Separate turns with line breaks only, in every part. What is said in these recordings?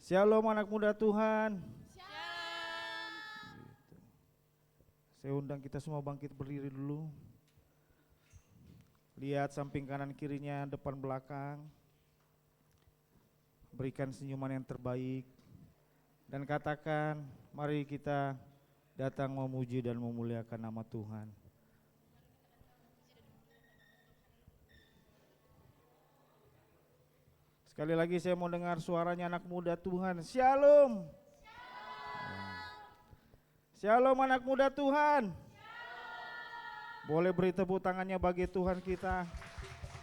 Shalom anak muda Tuhan.
Shalom.
Saya undang kita semua bangkit berdiri dulu. Lihat samping kanan kirinya, depan belakang. Berikan senyuman yang terbaik. Dan katakan, mari kita datang memuji dan memuliakan nama Tuhan. Sekali lagi saya mau dengar suaranya anak muda Tuhan. Shalom. Shalom anak muda Tuhan. Boleh beri tepuk tangannya bagi Tuhan kita.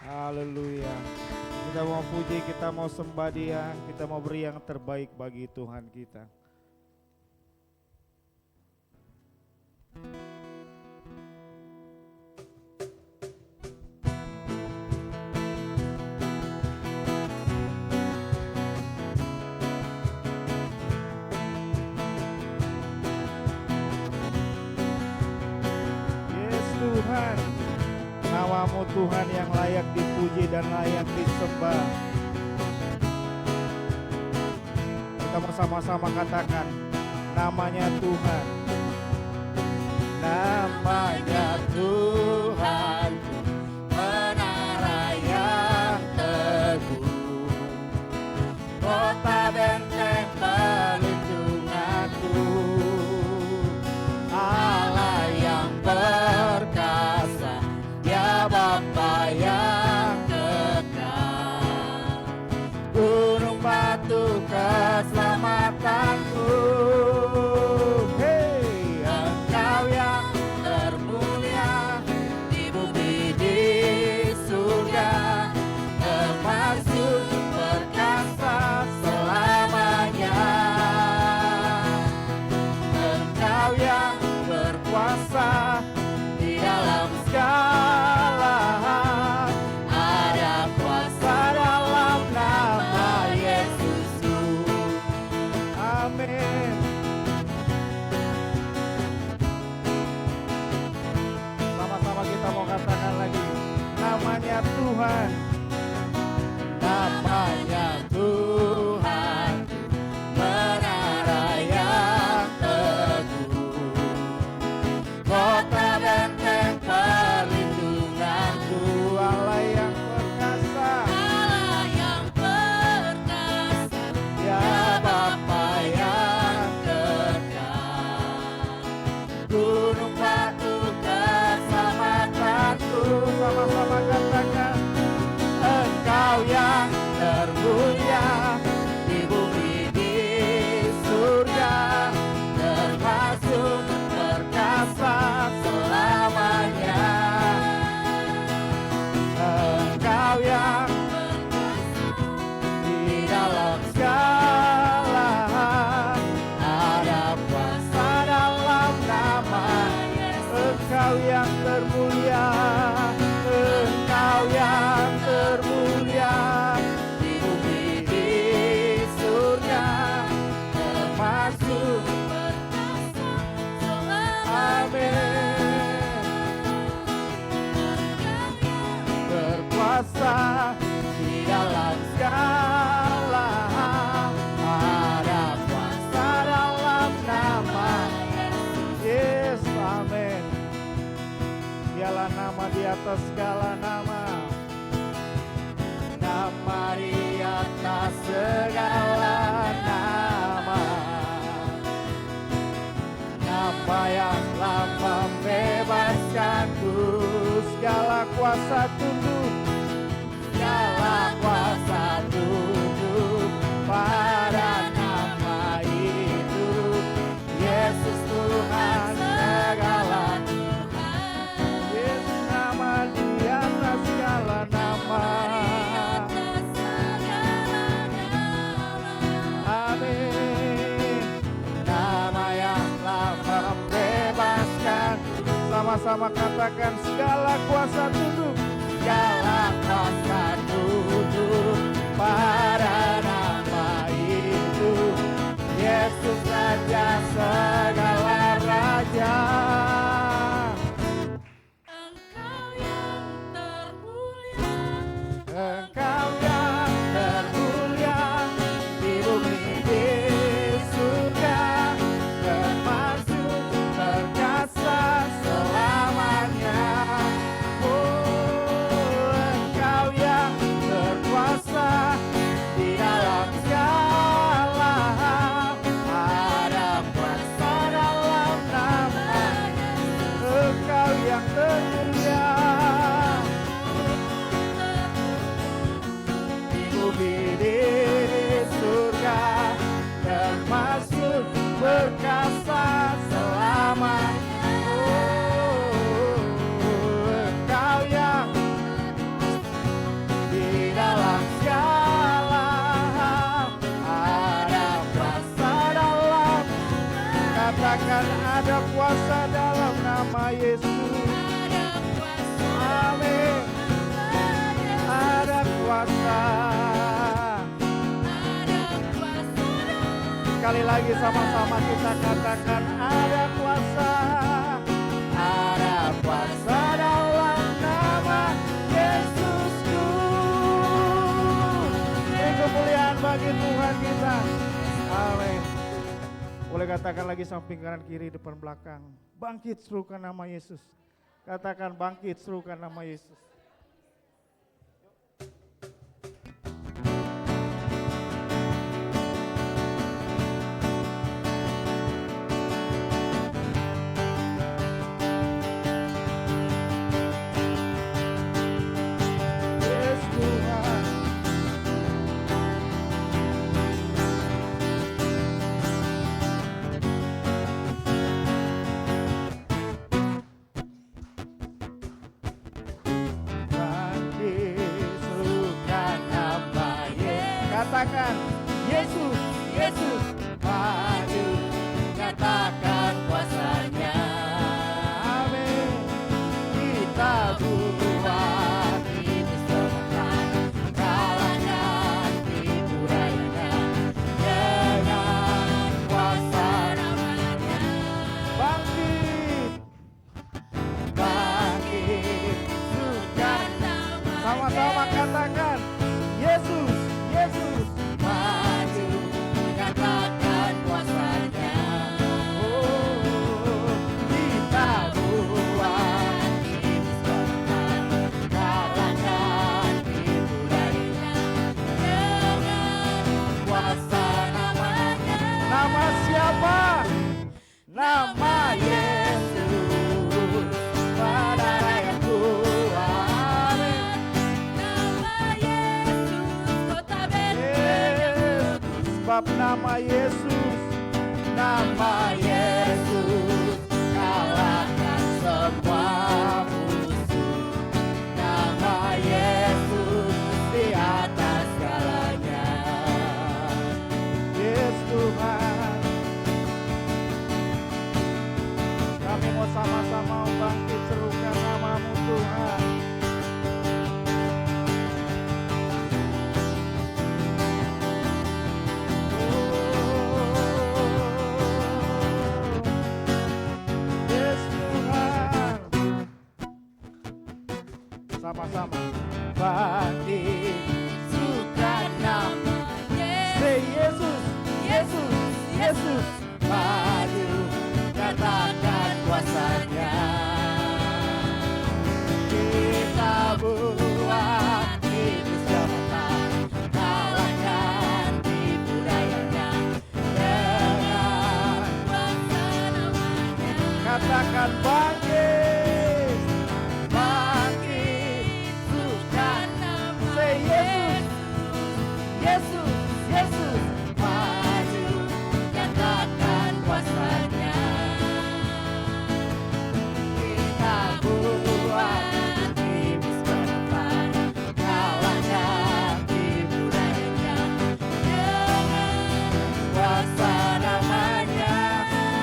Haleluya. Kita mau puji, kita mau sembah Dia, kita mau beri yang terbaik bagi Tuhan kita. Tuhan, nama-Mu Tuhan yang layak dipuji dan layak disembah. Kita bersama-sama katakan, namanya Tuhan. Namanya Tuhan, menara yang teguh, kota benteng perlindunganku, Allah yang perkasa, ya Bapa yang kekal, gunung batu keselamatanku. Hey, Engkau yang termulia di bumi di surga, termasuk perkasa selamanya. Engkau yang berkuasa di dalam segala hal, ada kuasa dalam nama Yesusku. Amin. Sama-sama kita mau katakan lagi, namanya Tuhan. Namanya Tuhan, menara yang teguh, kota benteng perlindunganku, Allah yang perkasa,
Allah yang perkasa,
ya Bapa yang kekal, gunung batu keselamatanku. Sama-sama katakan, Engkau yang termulia di bumi di surga, termasuk perkasa selamanya. Engkau yang di dalam segala hal, ada kuasa dalam nama. Engkau yang termulia, Engkau yang termulia di bumi di surga, termasuk
perkasa selamanya.
Amin. Berkuasa di dalam segala hal, ada kuasa dalam nama Yesus. Amin. Dialah nama di atas segala nama, nama di atas segala nama, nama yang telah membebaskanku. Segala kuasa tunduk, segala kuasa tunduk pada nama itu, Yesus Tuhan segala. Yesus nama di atas segala nama. Amin. Nama yang telah membebaskan. Sama-sama katakan, segala kuasa tunduk, segala kuasa tunduk pada nama itu, Yesus Raja segala raja.
Engkau yang termulia,
Engkau yang termulia di bumi di Katakan ada kuasa dalam nama Yesus. Amin. Ada kuasa. Sekali lagi sama-sama kita katakan ada kuasa. Ada kuasa dalam nama Yesusku. Ini kemuliaan bagi Tuhan kita. Amin. Boleh katakan lagi samping kanan kiri depan belakang. Bangkit serukan nama Yesus. Katakan bangkit serukan nama Yesus. Yes Tuhan. Katakan Yesus, Yesus, maju, katakan kuasanya. Amin. Kita buat ini semua, kalahkan tipu dayanya dengan kuasa namanya. Bangkit, bangkit, sukan. Sama-sama katakan Yesus. Yesus maju, katakan kuasanya. Oh, kita buat ini semua, kalahkan tipu dayanya dengan kuasa namanya. Nama siapa? Nama Yesus, pada yang kuat. Sebab nama Yesus, nama Yesus kalahkan semua musuh. Nama Yesus di atas segalanya. Yes Tuhan. Kami mau sama-sama bangkit serukan nama-Mu Tuhan. Sama-sama bangkit sukan nama Yesus, Yesus, Yesus maju, katakan kuasanya. Kita buat itu semua, kalahkan tipu dayanya dengan kuasa namanya. Katakan bangkit. Yesus, Yesus, maju, katakan kuasanya. Kita buat iblis berdepan, kalahkan tipu dayanya dengan kuasa namanya.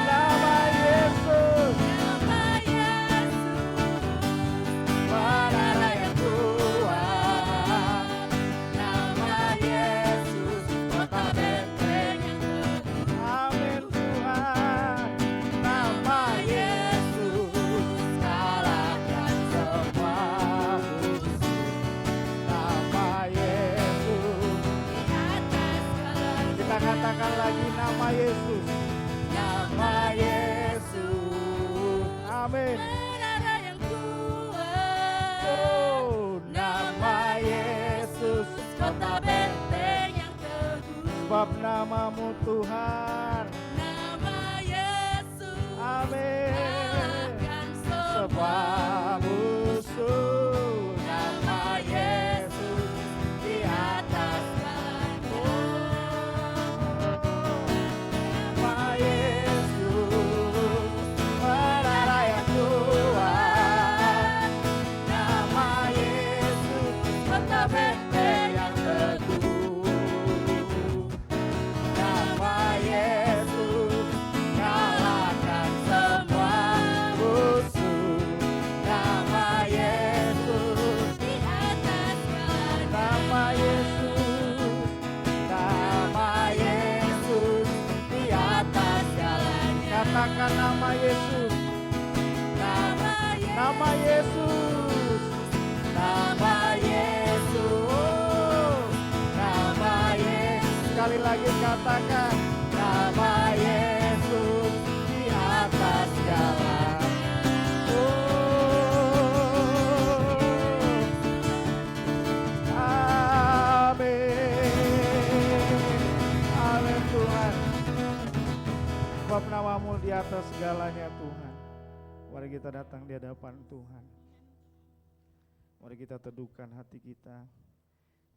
Nama Yesus, nama Yesus, pada yang kuat. Nama Yesus, kota benteng yang teguh. Amin Tuhan. Nama Yesus, kalahkan semua musuh. Nama Yesus di atas segalanya. Kita katakan lagi nama Yesus. Nama Yesus. Amin. Menara yang kuat. Oh, nama Yesus, kota benteng yang teguh. Sebab nama-Mu Tuhan. Nama Yesus. Amin. Kalahkan semua musuh. Nama Yesus di atas segalanya. Nama Yesus, menara yang kuat. Nama Yesus, kota benteng yang teguh. Nama Yesus kalahkan katakan nama Yesus. Nama Yesus. Nama Yesus. Nama Yesus. Sekali lagi katakan nama Yesus di atas segala. Sebab namamu di atas segalanya Tuhan. Mari kita datang di hadapan Tuhan. Mari kita teduhkan hati kita.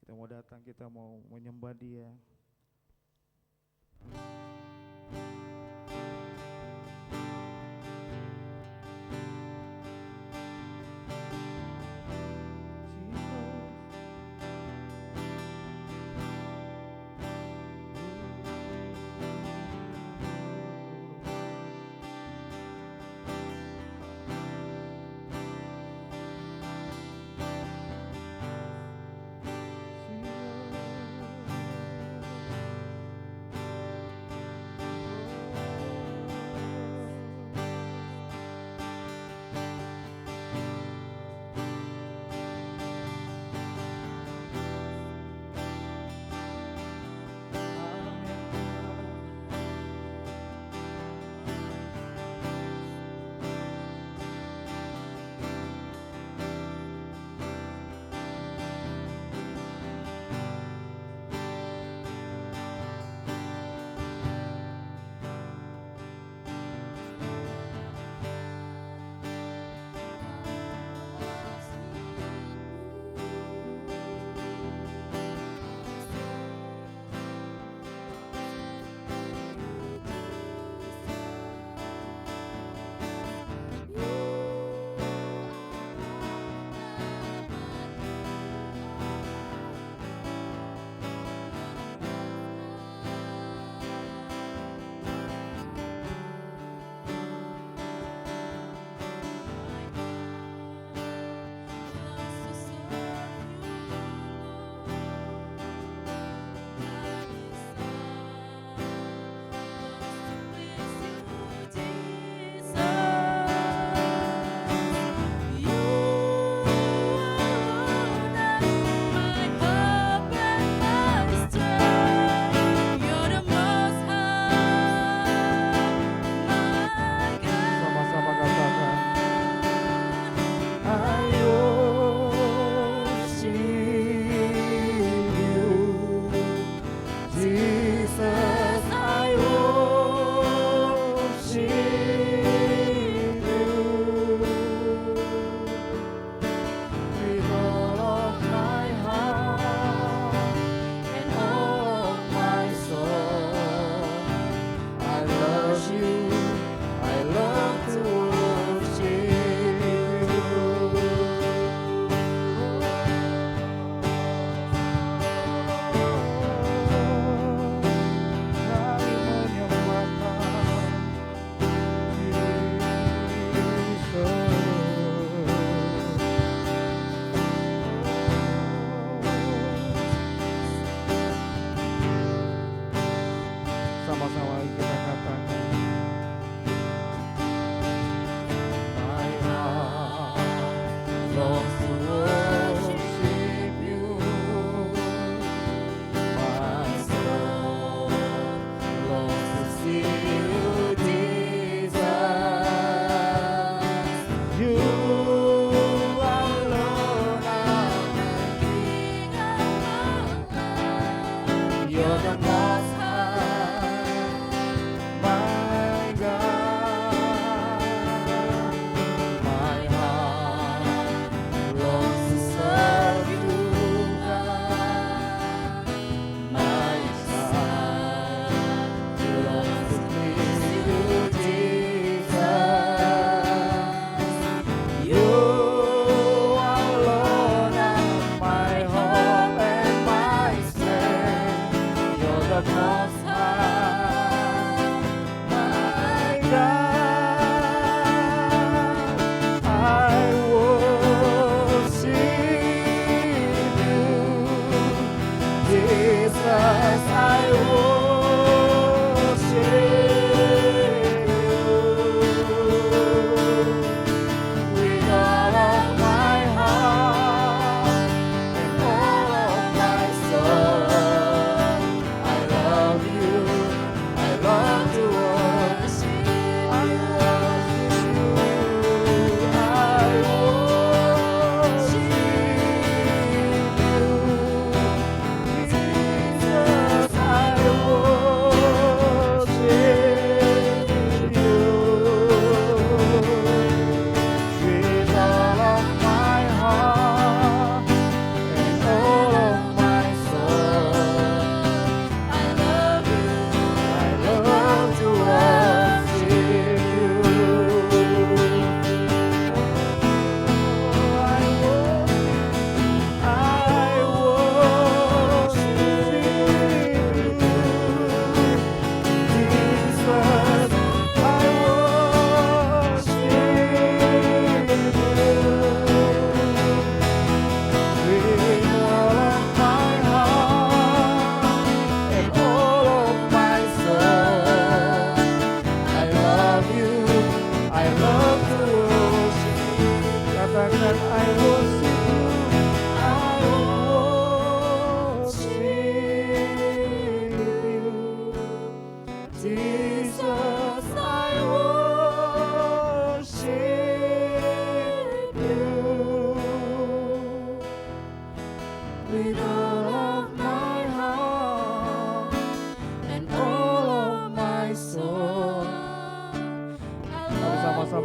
Kita mau datang, kita mau menyembah Dia.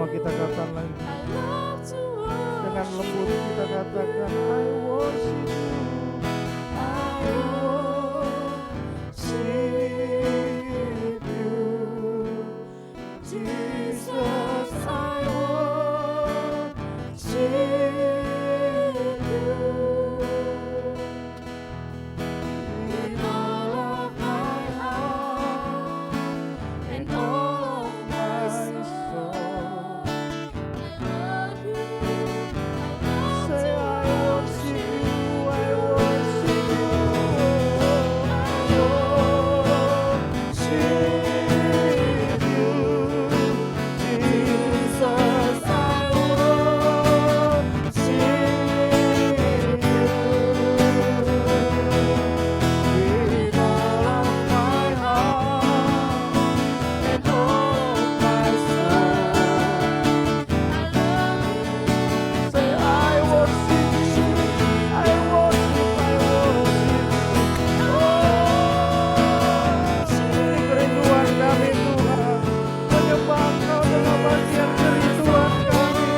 sama-sama kita katakan lagi.
I love to
Dengan lembut
worship
kita katakan I worship you, I worship you, Jesus, I worship you. With all of my heart and all of my soul. Say I worship you, I worship you, I worship you, Jesus, I worship you, with all of my heart and all of my soul. Say I worship you, I worship, I worship. Ini kerinduan kami Tuhan, menyembah Engkau adalah bagian kerinduan kami.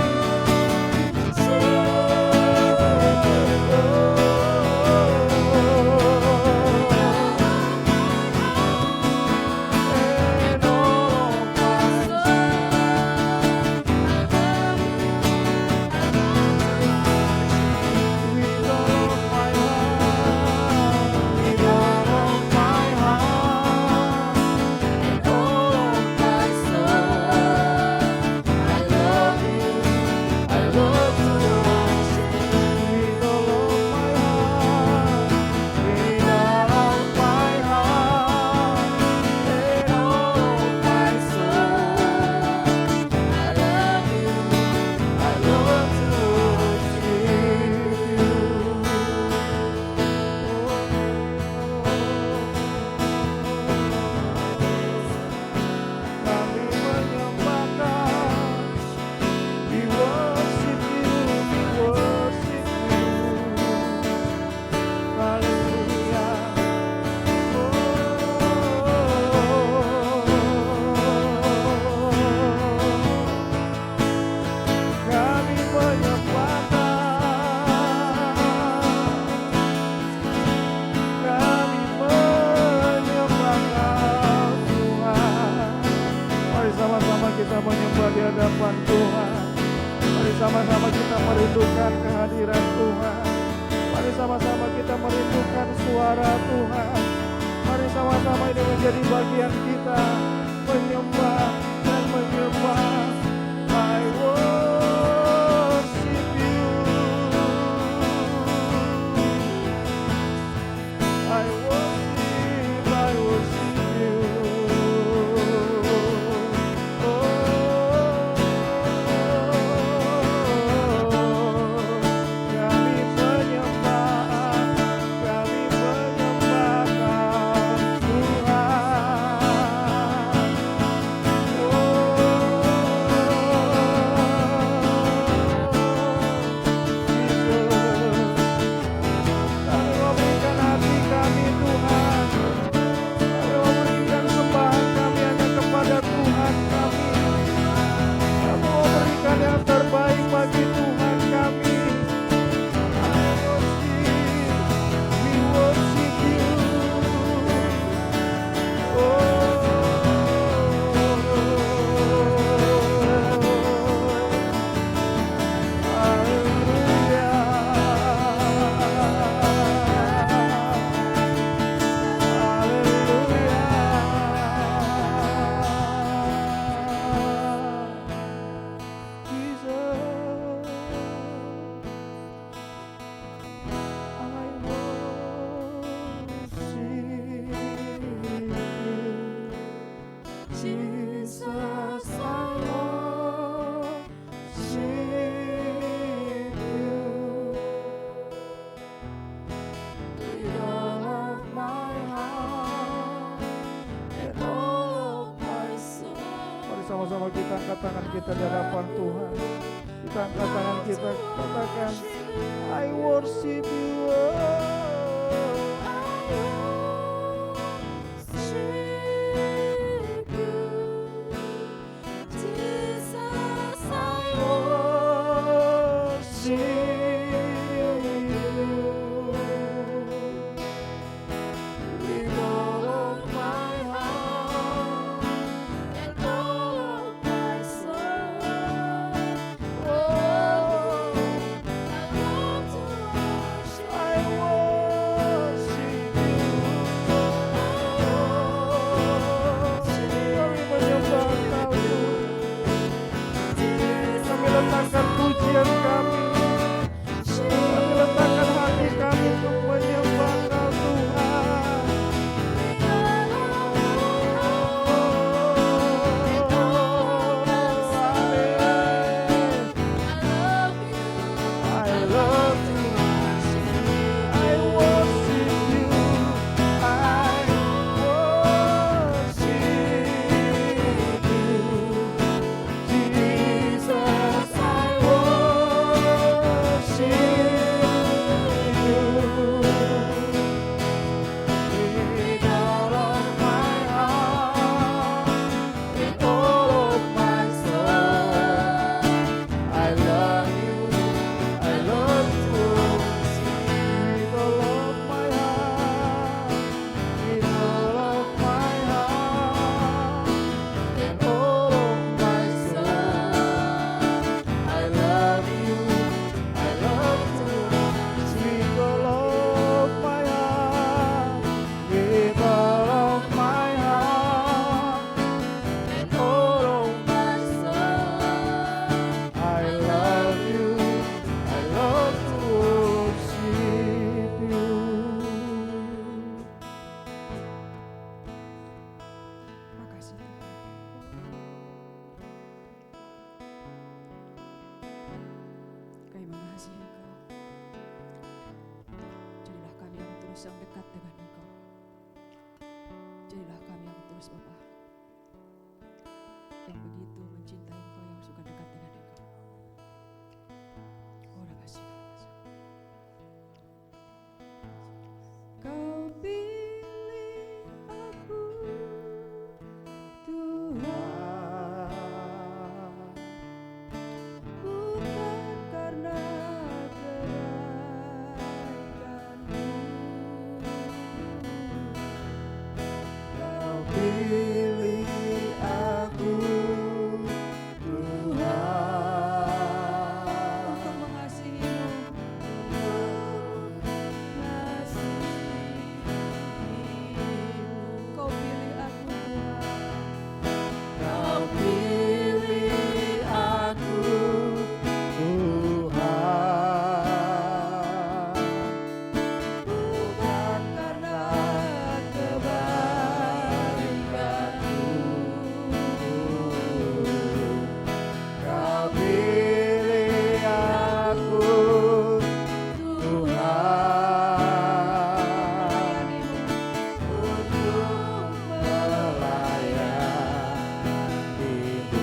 And all of my with all of my heart, with all of my heart, and all of my soul, I love you, I love to worship with all of my heart, with all of my heart, and all of my soul, I love you, I love to kami menyembahkan, we worship you, haleluya. Kami menyembahkan, kami menyembahkan Tuhan. Mari sama-sama kita menyembah di hadapan Tuhan. Mari sama-sama kita merindukan kehadiran Tuhan. Mari sama-sama kita merindukan suara Tuhan. Mari sama-sama ini menjadi bagian kita menyembah dan menyembah. I worship you, I worship you. Kami menyembahkan sama-sama kita angkat tangan kita di hadapan Tuhan. Kita angkat tangan kita, katakan I worship you.
Jesus,
mengasihi Engkau. Jadilah kami yang terus yang dekat dengan Engkau. Jadilah kami yang terus Bapa, yang begitu mencintai Engkau, yang suka dekat dengan Engkau. Oh, kasih Kau pilih aku, Tuhan, bukan karena kebaikanmu. Kau pilih aku, Tuhan, untuk mengasihimu, Kau pilih aku, Tuhan. Kau pilih aku, Tuhan, bukan karena kebaikanmu. Kau pilih aku, Tuhan, untuk melayanimu. Ku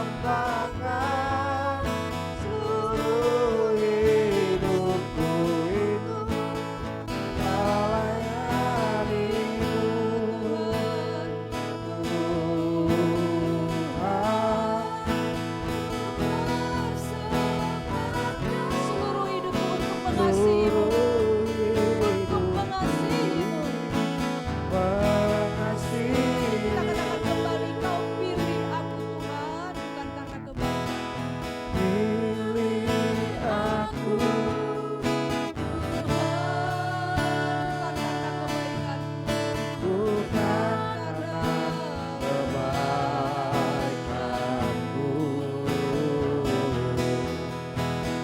persembahkan seluruh hidupku itu melayanimu, seluruh hidupku untuk mengasihimu, untuk mengasihimu. Kita katakan kembali, Kau pilih aku, Tuhan, bukan karena kebaikanmu. Pilih aku, Tuhan, bukan karena kebaikanmu.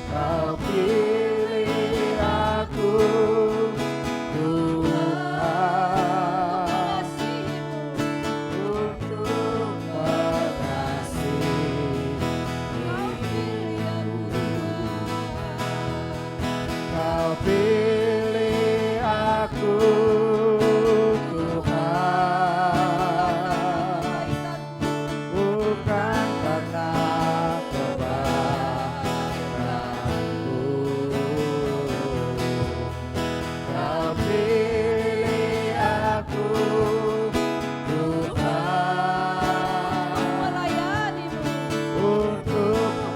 Kau pilih aku, Tuhan, untuk mengasihimu. Kau pilih aku, Tuhan, bukan karena kebaikanmu. Kau pilih aku, Tuhan, untuk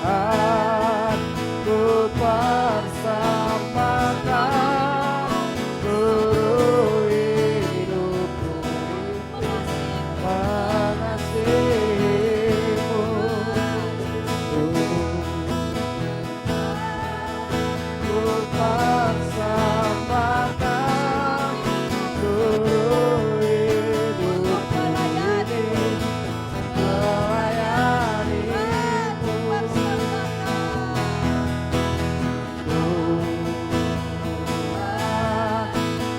aku persembahkan seluruh hidupku mengasihimu. Ku persembahkan seluruh hidupku melayanimu.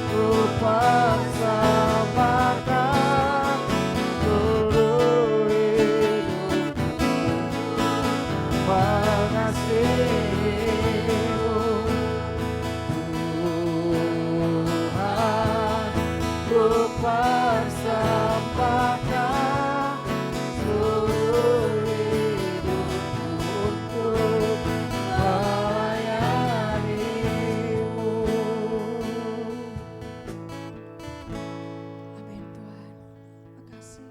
Ku persembahkan seluruh hidupku mengasihimu, Tuhan. Ku persembahkan seluruh hidupku untuk melayanimu. Amin, Tuhan. Makasih.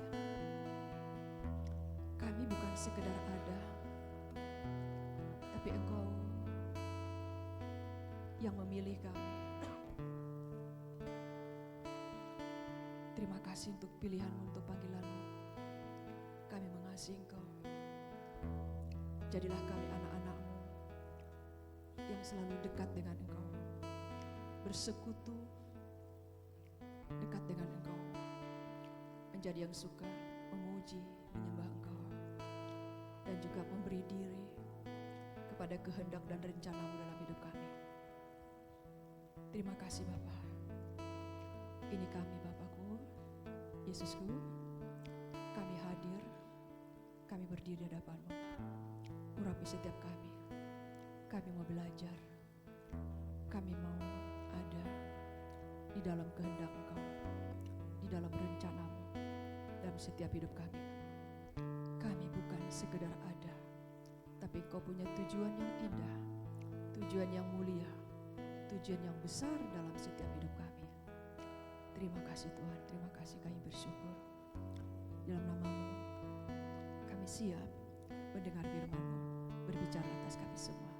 Kami bukan sekedar ada, tapi Engkau yang memilih kami. Terima kasih untuk pilihan-Mu, untuk panggilan-Mu. Kami mengasihi Engkau. Jadilah kami anak-anak-Mu yang selalu dekat dengan Engkau, bersekutu dekat dengan Engkau, menjadi yang suka memuji, menyembah Engkau. dan juga memberi diri kepada kehendak dan rencana-Mu dalam hidup kami. Terima kasih Bapa. Ini kami Bapakku, Yesusku, kami hadir, kami berdiri di hadapan-Mu. Urapi setiap kami. Kami mau belajar, kami mau ada di dalam kehendak Engkau, di dalam rencana-Mu dalam setiap hidup kami. Kami bukan sekedar ada, tapi Engkau punya tujuan yang indah, tujuan yang mulia, tujuan yang besar dalam setiap hidup kami. Terima kasih Tuhan, terima kasih, kami bersyukur. Dalam nama-Mu kami siap mendengar firman-Mu berbicara atas kami semua.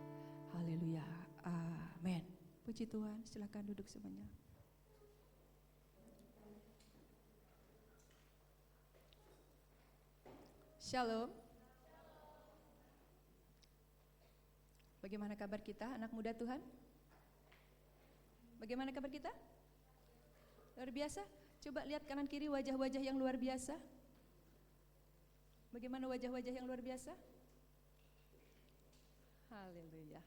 Haleluya, amin. Puji Tuhan, silakan duduk semuanya. Shalom. Bagaimana kabar kita, anak muda Tuhan? Bagaimana kabar kita? Luar biasa. Coba lihat kanan kiri wajah-wajah yang luar biasa. Bagaimana wajah-wajah yang luar biasa? Haleluya.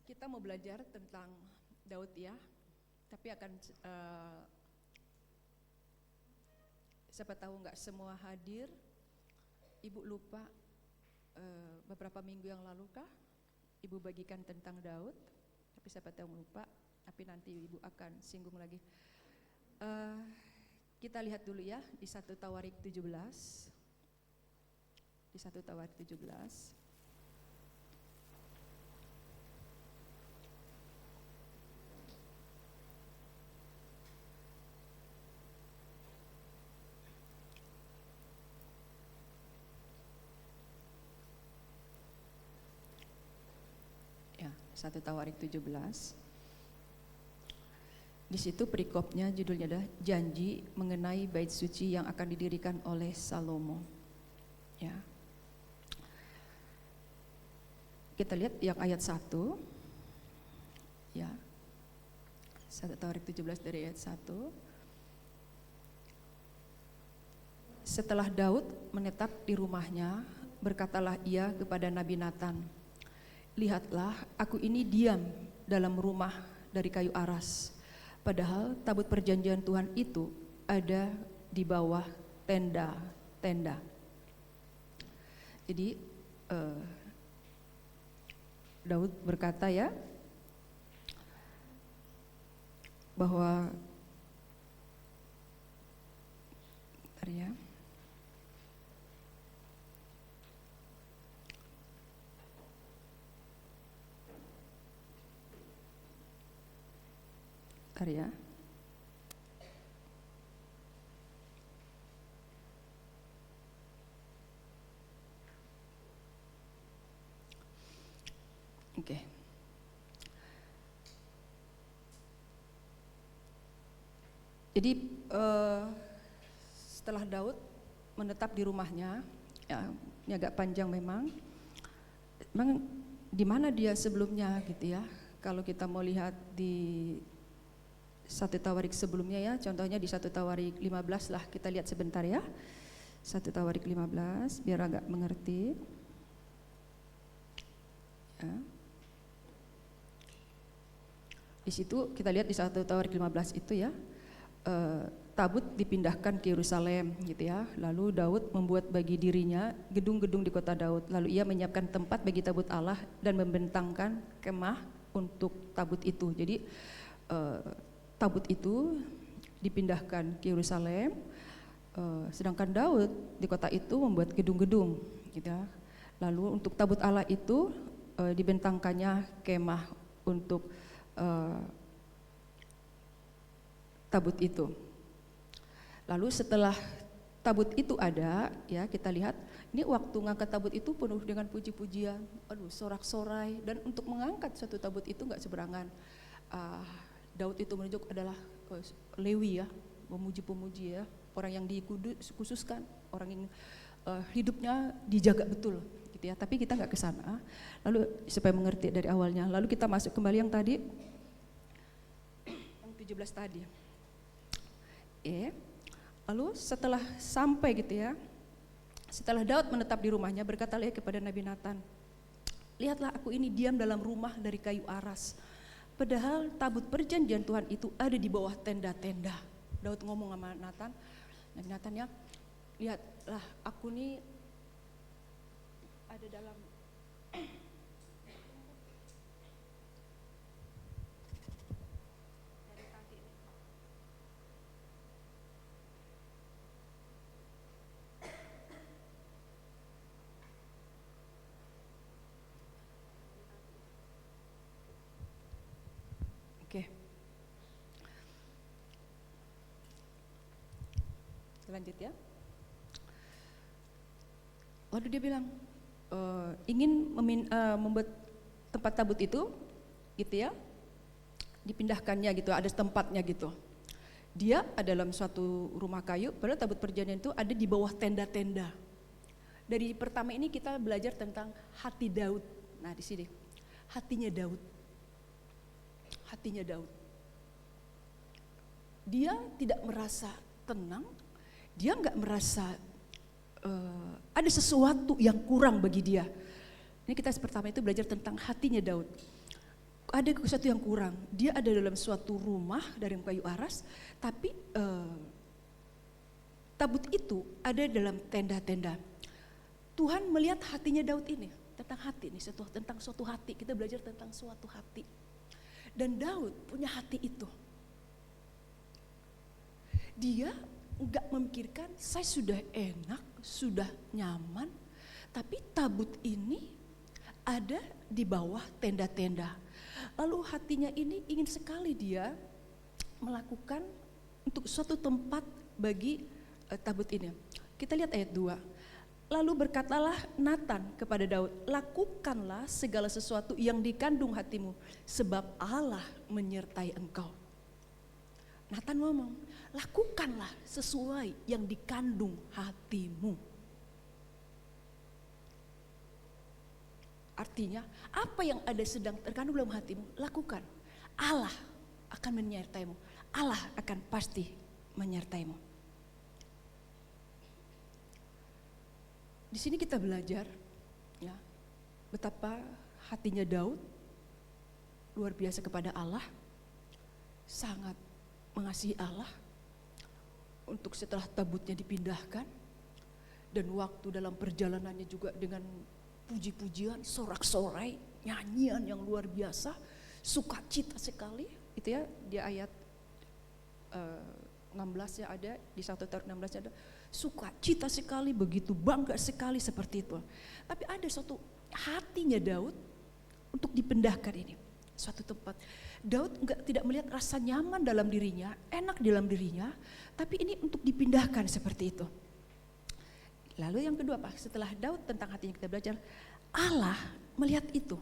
Kita mau belajar tentang Daud ya, tapi akan siapa tahu nggak semua hadir. Ibu lupa beberapa minggu yang lalu kah Ibu bagikan tentang Daud, tapi siapa tahu lupa, tapi nanti Ibu akan singgung lagi. Kita lihat dulu ya di 1 Tawarik 17. Di 1 Tawarik 17. Ya, 1 Tawarik 17. Di situ perikopnya judulnya adalah janji mengenai bait suci yang akan didirikan oleh Salomo. Ya. Kita lihat yang ayat 1. Ya. 1 Tawarik 17 dari ayat 1. Setelah Daud menetap di rumahnya, berkatalah ia kepada Nabi Nathan, "Lihatlah, aku ini diam dalam rumah dari kayu aras. Padahal tabut perjanjian Tuhan itu ada di bawah tenda-tenda." Jadi Daud berkata ya bahwa bentar ya. Bentar ya. Oke. Jadi setelah Daud menetap di rumahnya, ya, ini agak panjang memang di mana dia sebelumnya gitu ya. Kalau kita mau lihat di 1 Tawarik sebelumnya ya, contohnya di 1 Tawarik 15 lah, kita lihat sebentar ya. 1 Tawarik 15 biar agak mengerti. Ya. Di situ kita lihat di 1 Tawarik 15 itu ya, tabut dipindahkan ke Yerusalem gitu ya. Lalu Daud membuat bagi dirinya gedung-gedung di kota Daud. Lalu ia menyiapkan tempat bagi tabut Allah dan membentangkan kemah untuk tabut itu. Jadi tabut itu dipindahkan ke Yerusalem, sedangkan Daud di kota itu membuat gedung-gedung gitu ya. Lalu untuk tabut Allah itu dibentangkannya kemah untuk tabut itu. Lalu setelah tabut itu ada, ya kita lihat ini waktu ngangkat tabut itu penuh dengan puji-pujian, sorak-sorai, dan untuk mengangkat satu tabut itu nggak seberangan. Daud itu menunjuk adalah Lewi ya, pemuji-pemuji ya, orang yang dikhususkan, orang yang hidupnya dijaga betul gitu ya. Tapi kita nggak ke sana. Lalu supaya mengerti dari awalnya, lalu kita masuk kembali yang tadi, yang 17 tadi. Lalu setelah sampai gitu ya, setelah Daud menetap di rumahnya, berkatalah ia kepada Nabi Nathan, lihatlah aku ini diam dalam rumah dari kayu aras, padahal tabut perjanjian Tuhan itu ada di bawah tenda-tenda. Daud ngomong sama Nathan, Nabi Nathan ya, lihatlah aku ini ada dalam Oke. Lanjut ya. Lalu dia bilang ingin membuat tempat tabut itu, gitu ya, dipindahkannya gitu, ada tempatnya gitu. Dia ada dalam suatu rumah kayu, padahal tabut perjanjian itu ada di bawah tenda-tenda. Dari pertama ini kita belajar tentang hati Daud. Nah di sini hatinya Daud. Hatinya Daud. Dia tidak merasa tenang, dia nggak merasa ada sesuatu yang kurang bagi dia. Ini kita pertama itu belajar tentang hatinya Daud. Ada sesuatu yang kurang. Dia ada dalam suatu rumah dari kayu aras, tapi tabut itu ada dalam tenda-tenda. Tuhan melihat hatinya Daud ini, tentang hati nih, tentang suatu hati. Kita belajar tentang suatu hati. Dan Daud punya hati itu. Dia enggak memikirkan saya sudah enak, sudah nyaman, tapi tabut ini ada di bawah tenda-tenda. Lalu hatinya ini ingin sekali dia melakukan untuk suatu tempat bagi tabut ini. Kita lihat ayat 2. Lalu berkatalah Nathan kepada Daud, lakukanlah segala sesuatu yang dikandung hatimu, sebab Allah menyertai engkau. Nathan ngomong, lakukanlah sesuai yang dikandung hatimu. Artinya, apa yang ada sedang terkandung dalam hatimu, lakukan. Allah akan menyertaimu. Allah akan pasti menyertaimu. Di sini kita belajar ya, betapa hatinya Daud luar biasa kepada Allah, sangat mengasihi Allah. Untuk setelah tabutnya dipindahkan dan waktu dalam perjalanannya juga dengan puji-pujian, sorak-sorai, nyanyian yang luar biasa, sukacita sekali. Itu ya di ayat 16 ya ada, di 1 Tawarikh 16 ada, sukacita sekali, begitu bangga sekali seperti itu. Tapi ada suatu hatinya Daud untuk dipindahkan ini, suatu tempat. Daud tidak melihat rasa nyaman dalam dirinya, enak dalam dirinya, tapi ini untuk dipindahkan seperti itu. Lalu yang kedua Pak, setelah Daud tentang hatinya kita belajar, Allah melihat itu.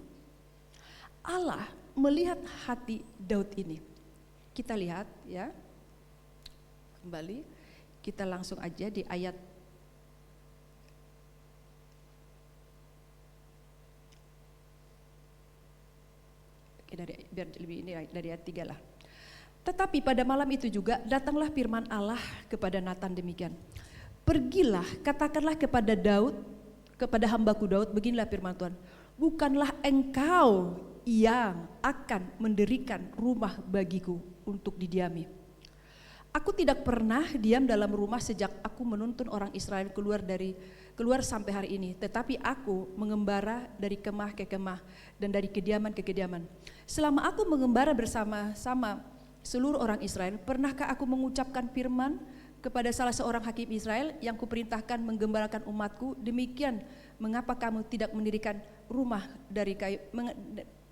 Allah melihat hati Daud ini. Kita lihat ya, kembali kita langsung aja di ayat biar lebih ini dari ayat 3 lah. Tetapi pada malam itu juga datanglah firman Allah kepada Nathan demikian. Pergilah, katakanlah kepada Daud, kepada hambaku Daud, beginilah firman Tuhan. Bukanlah engkau yang akan mendirikan rumah bagiku untuk didiami. Aku tidak pernah diam dalam rumah sejak aku menuntun orang Israel keluar sampai hari ini. Tetapi aku mengembara dari kemah ke kemah dan dari kediaman ke kediaman. Selama aku mengembara bersama-sama seluruh orang Israel, pernahkah aku mengucapkan firman kepada salah seorang hakim Israel yang kuperintahkan menggembalakan umatku, demikian mengapa kamu tidak mendirikan rumah dari kayu,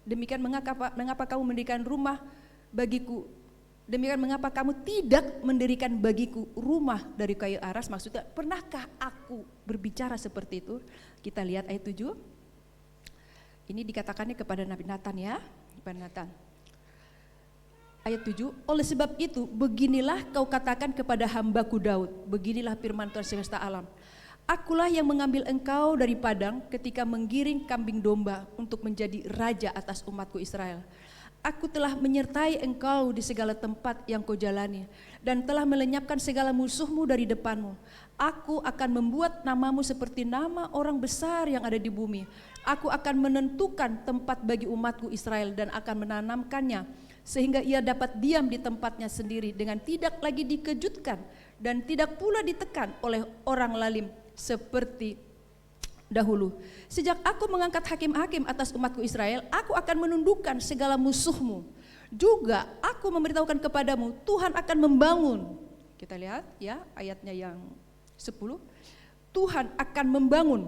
demikian mengapa kamu mendirikan rumah bagiku, demikian mengapa kamu tidak mendirikan bagiku rumah dari kayu aras. Maksudnya, pernahkah aku berbicara seperti itu? Kita lihat ayat 7. Ini dikatakannya kepada Nabi Nathan ya, kepada Nathan. Ayat 7, oleh sebab itu beginilah kau katakan kepada hambaku Daud, beginilah firman Tuhan semesta alam. Akulah yang mengambil engkau dari padang ketika menggiring kambing domba untuk menjadi raja atas umatku Israel. Aku telah menyertai engkau di segala tempat yang kau jalani dan telah melenyapkan segala musuhmu dari depanmu. Aku akan membuat namamu seperti nama orang besar yang ada di bumi. Aku akan menentukan tempat bagi umatku Israel dan akan menanamkannya sehingga ia dapat diam di tempatnya sendiri dengan tidak lagi dikejutkan dan tidak pula ditekan oleh orang lalim seperti dahulu. Sejak aku mengangkat hakim-hakim atas umatku Israel, aku akan menundukkan segala musuhmu. Juga aku memberitahukan kepadamu, Tuhan akan membangun. Kita lihat ya ayatnya yang 10. Tuhan akan membangun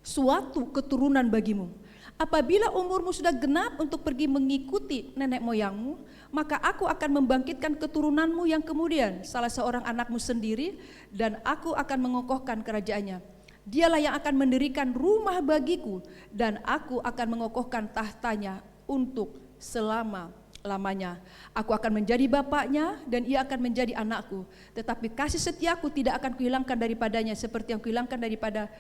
suatu keturunan bagimu. Apabila umurmu sudah genap untuk pergi mengikuti nenek moyangmu, maka aku akan membangkitkan keturunanmu yang kemudian, salah seorang anakmu sendiri, dan aku akan mengokohkan kerajaannya. Dialah yang akan mendirikan rumah bagiku dan aku akan mengokohkan tahtanya untuk selama-lamanya. Aku akan menjadi bapaknya dan ia akan menjadi anakku. Tetapi kasih setiaku tidak akan kuhilangkan daripadanya seperti yang kuhilangkan daripada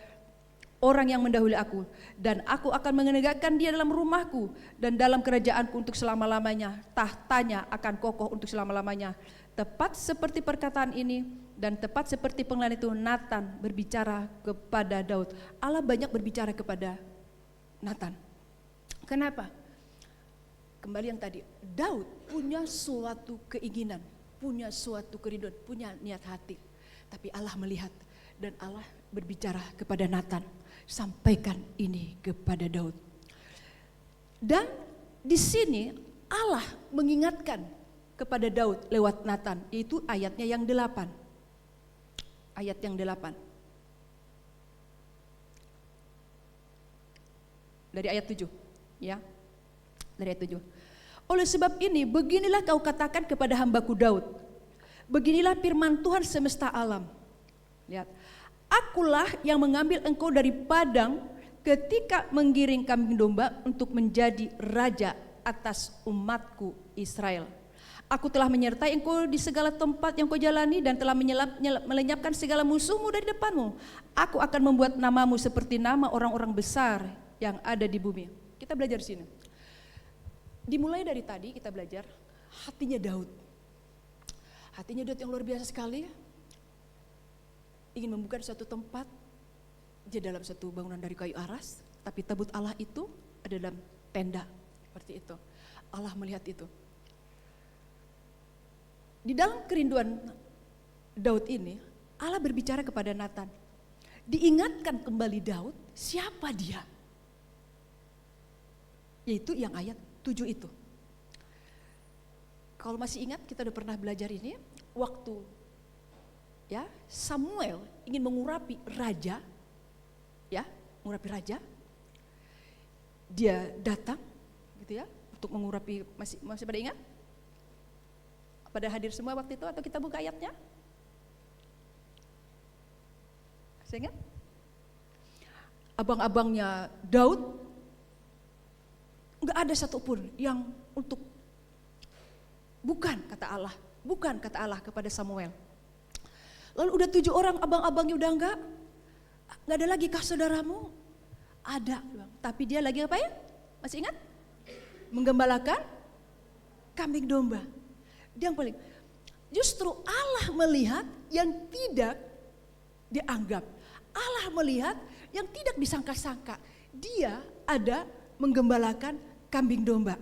orang yang mendahului aku. Dan aku akan menegakkan dia dalam rumahku dan dalam kerajaanku untuk selama-lamanya. Tahtanya akan kokoh untuk selama-lamanya. Tepat seperti perkataan ini dan tepat seperti pengalaman itu, Nathan berbicara kepada Daud. Allah banyak berbicara kepada Nathan. Kenapa? Kembali yang tadi, Daud punya suatu keinginan, punya suatu kerinduan, punya niat hati. Tapi Allah melihat dan Allah berbicara kepada Nathan, sampaikan ini kepada Daud. Dan di sini Allah mengingatkan kepada Daud lewat Nathan, yaitu ayatnya yang 8. Ayat yang 8. Dari ayat 7, ya. Dari ayat 7. Oleh sebab ini, beginilah kau katakan kepada hambaku Daud. Beginilah firman Tuhan semesta alam. Lihat. Akulah yang mengambil engkau dari padang ketika menggiring kambing domba untuk menjadi raja atas umatku Israel. Aku telah menyertai engkau di segala tempat yang kau jalani dan telah melenyapkan segala musuhmu dari depanmu. Aku akan membuat namamu seperti nama orang-orang besar yang ada di bumi. Kita belajar di sini. Dimulai dari tadi kita belajar hatinya Daud. Hatinya Daud yang luar biasa sekali. Ingin membuka suatu tempat di dalam satu bangunan dari kayu aras, tapi tabut Allah itu ada dalam tenda. Seperti itu. Allah melihat itu. Di dalam kerinduan Daud ini, Allah berbicara kepada Nathan. Diingatkan kembali Daud, siapa dia? Yaitu yang ayat 7 itu. Kalau masih ingat, kita udah pernah belajar ini, waktu ya Samuel ingin mengurapi raja, ya, mengurapi raja. Dia datang gitu ya, untuk mengurapi, masih pada ingat? Pada hadir semua waktu itu atau kita buka ayatnya? Saya ingat? Abang-abangnya Daud, enggak ada satupun yang untuk bukan kata Allah kepada Samuel. Lalu udah 7 orang abang-abangnya udah enggak ada lagi kah saudaramu? Ada, tapi dia lagi apa ya? Masih ingat? Menggembalakan kambing domba. Dia yang paling, justru Allah melihat yang tidak dianggap. Allah melihat yang tidak disangka-sangka. Dia ada menggembalakan kambing domba.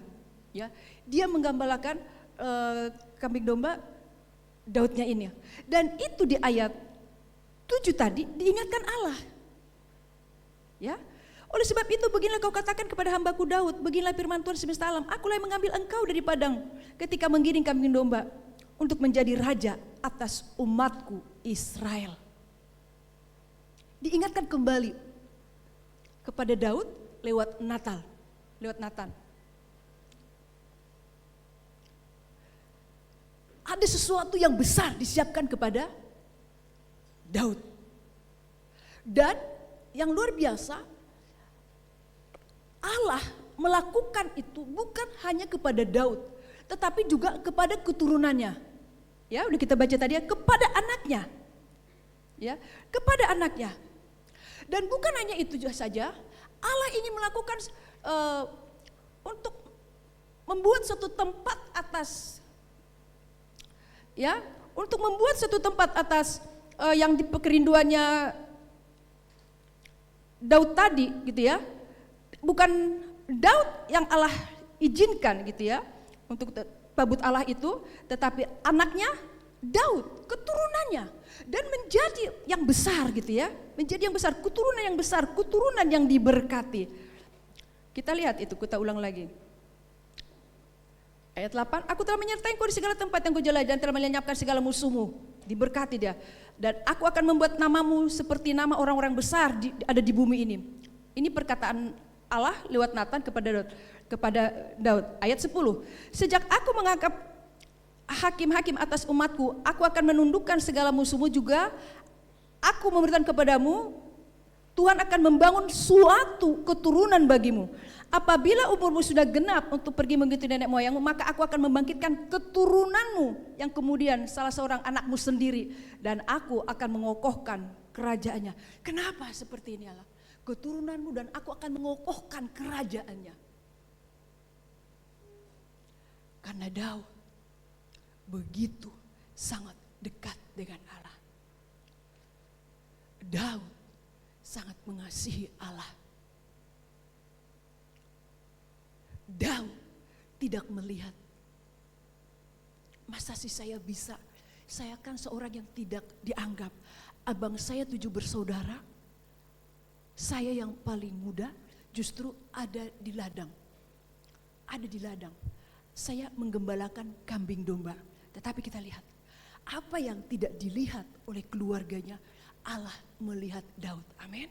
Ya, dia menggembalakan kambing domba Daudnya ini. Dan itu di ayat 7 tadi diingatkan Allah. Ya. Oleh sebab itu beginilah kau katakan kepada hambaku Daud, beginilah firman Tuhan semesta alam, akulah yang mengambil engkau dari padang ketika menggiring kambing domba untuk menjadi raja atas umatku Israel. Diingatkan kembali kepada Daud lewat Nathan. Ada sesuatu yang besar disiapkan kepada Daud. Dan yang luar biasa, Allah melakukan itu bukan hanya kepada Daud, tetapi juga kepada keturunannya. Ya, udah kita baca tadi ya, kepada anaknya. Ya, kepada anaknya. Dan bukan hanya itu saja, Allah ingin melakukan untuk membuat suatu tempat atas, ya, untuk membuat suatu tempat atas yang di kerinduannya Daud tadi, gitu ya. Bukan Daud yang Allah izinkan, gitu ya, untuk tabut Allah itu, tetapi anaknya Daud, keturunannya, dan menjadi yang besar, gitu ya, menjadi yang besar, keturunan yang besar, keturunan yang diberkati. Kita lihat itu, kita ulang lagi. Ayat 8, aku telah menyertai engkau di segala tempat yang kau jalani dan telah melenyapkan segala musuhmu. Diberkati dia. Dan aku akan membuat namamu seperti nama orang-orang besar ada di bumi ini. Ini perkataan Allah lewat Natan kepada Daud. Ayat 10, sejak aku mengangkat hakim-hakim atas umatku, aku akan menundukkan segala musuhmu juga. Aku memberikan kepadamu, Tuhan akan membangun suatu keturunan bagimu. Apabila umurmu sudah genap untuk pergi mengikuti nenek moyangmu, maka aku akan membangkitkan keturunanmu yang kemudian salah seorang anakmu sendiri, dan aku akan mengokohkan kerajaannya. Kenapa seperti ini Allah? Keturunanmu dan aku akan mengokohkan kerajaannya. Karena Daud begitu sangat dekat dengan Allah. Daud sangat mengasihi Allah. Daud tidak melihat, masa sih saya bisa, saya kan seorang yang tidak dianggap. Abang saya 7 bersaudara, saya yang paling muda justru ada di ladang. Ada di ladang, saya menggembalakan kambing domba. Tetapi kita lihat, apa yang tidak dilihat oleh keluarganya, Allah melihat Daud. Amin.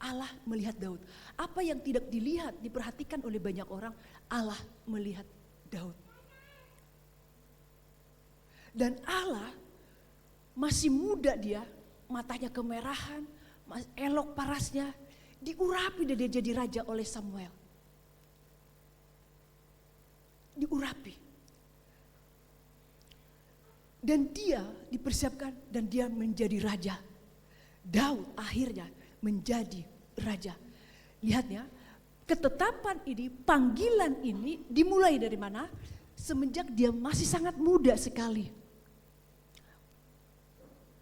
Allah melihat Daud. Apa yang tidak dilihat, diperhatikan oleh banyak orang, Allah melihat Daud. Dan Allah masih muda dia, matanya kemerahan, elok parasnya, diurapi dan dia jadi raja oleh Samuel. Diurapi. Dan dia dipersiapkan dan dia menjadi raja. Daud akhirnya menjadi raja. Lihat ya, ketetapan ini, panggilan ini dimulai dari mana? Semenjak dia masih sangat muda sekali.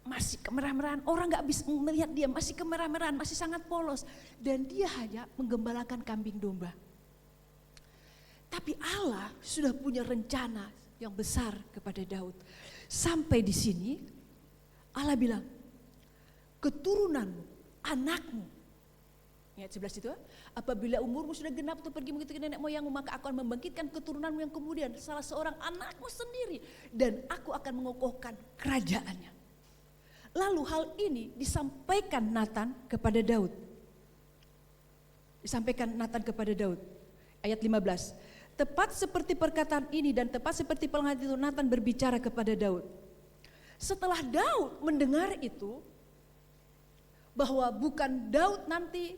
Masih kemerah-merahan, orang gak bisa melihat dia, masih kemerah-merahan, masih sangat polos. Dan dia hanya menggembalakan kambing domba. Tapi Allah sudah punya rencana yang besar kepada Daud. Sampai di sini Allah bilang, keturunanmu, anakmu. Ayat 11 itu, apabila umurmu sudah genap untuk pergi mengikuti nenek moyangmu, maka aku akan membangkitkan keturunanmu yang kemudian salah seorang anakmu sendiri, dan aku akan mengokohkan kerajaannya. Lalu hal ini disampaikan Natan kepada Daud. Disampaikan Natan kepada Daud. Ayat 15. Tepat seperti perkataan ini dan tepat seperti penglihatan itu, Natan berbicara kepada Daud. Setelah Daud mendengar itu, bahwa bukan Daud nanti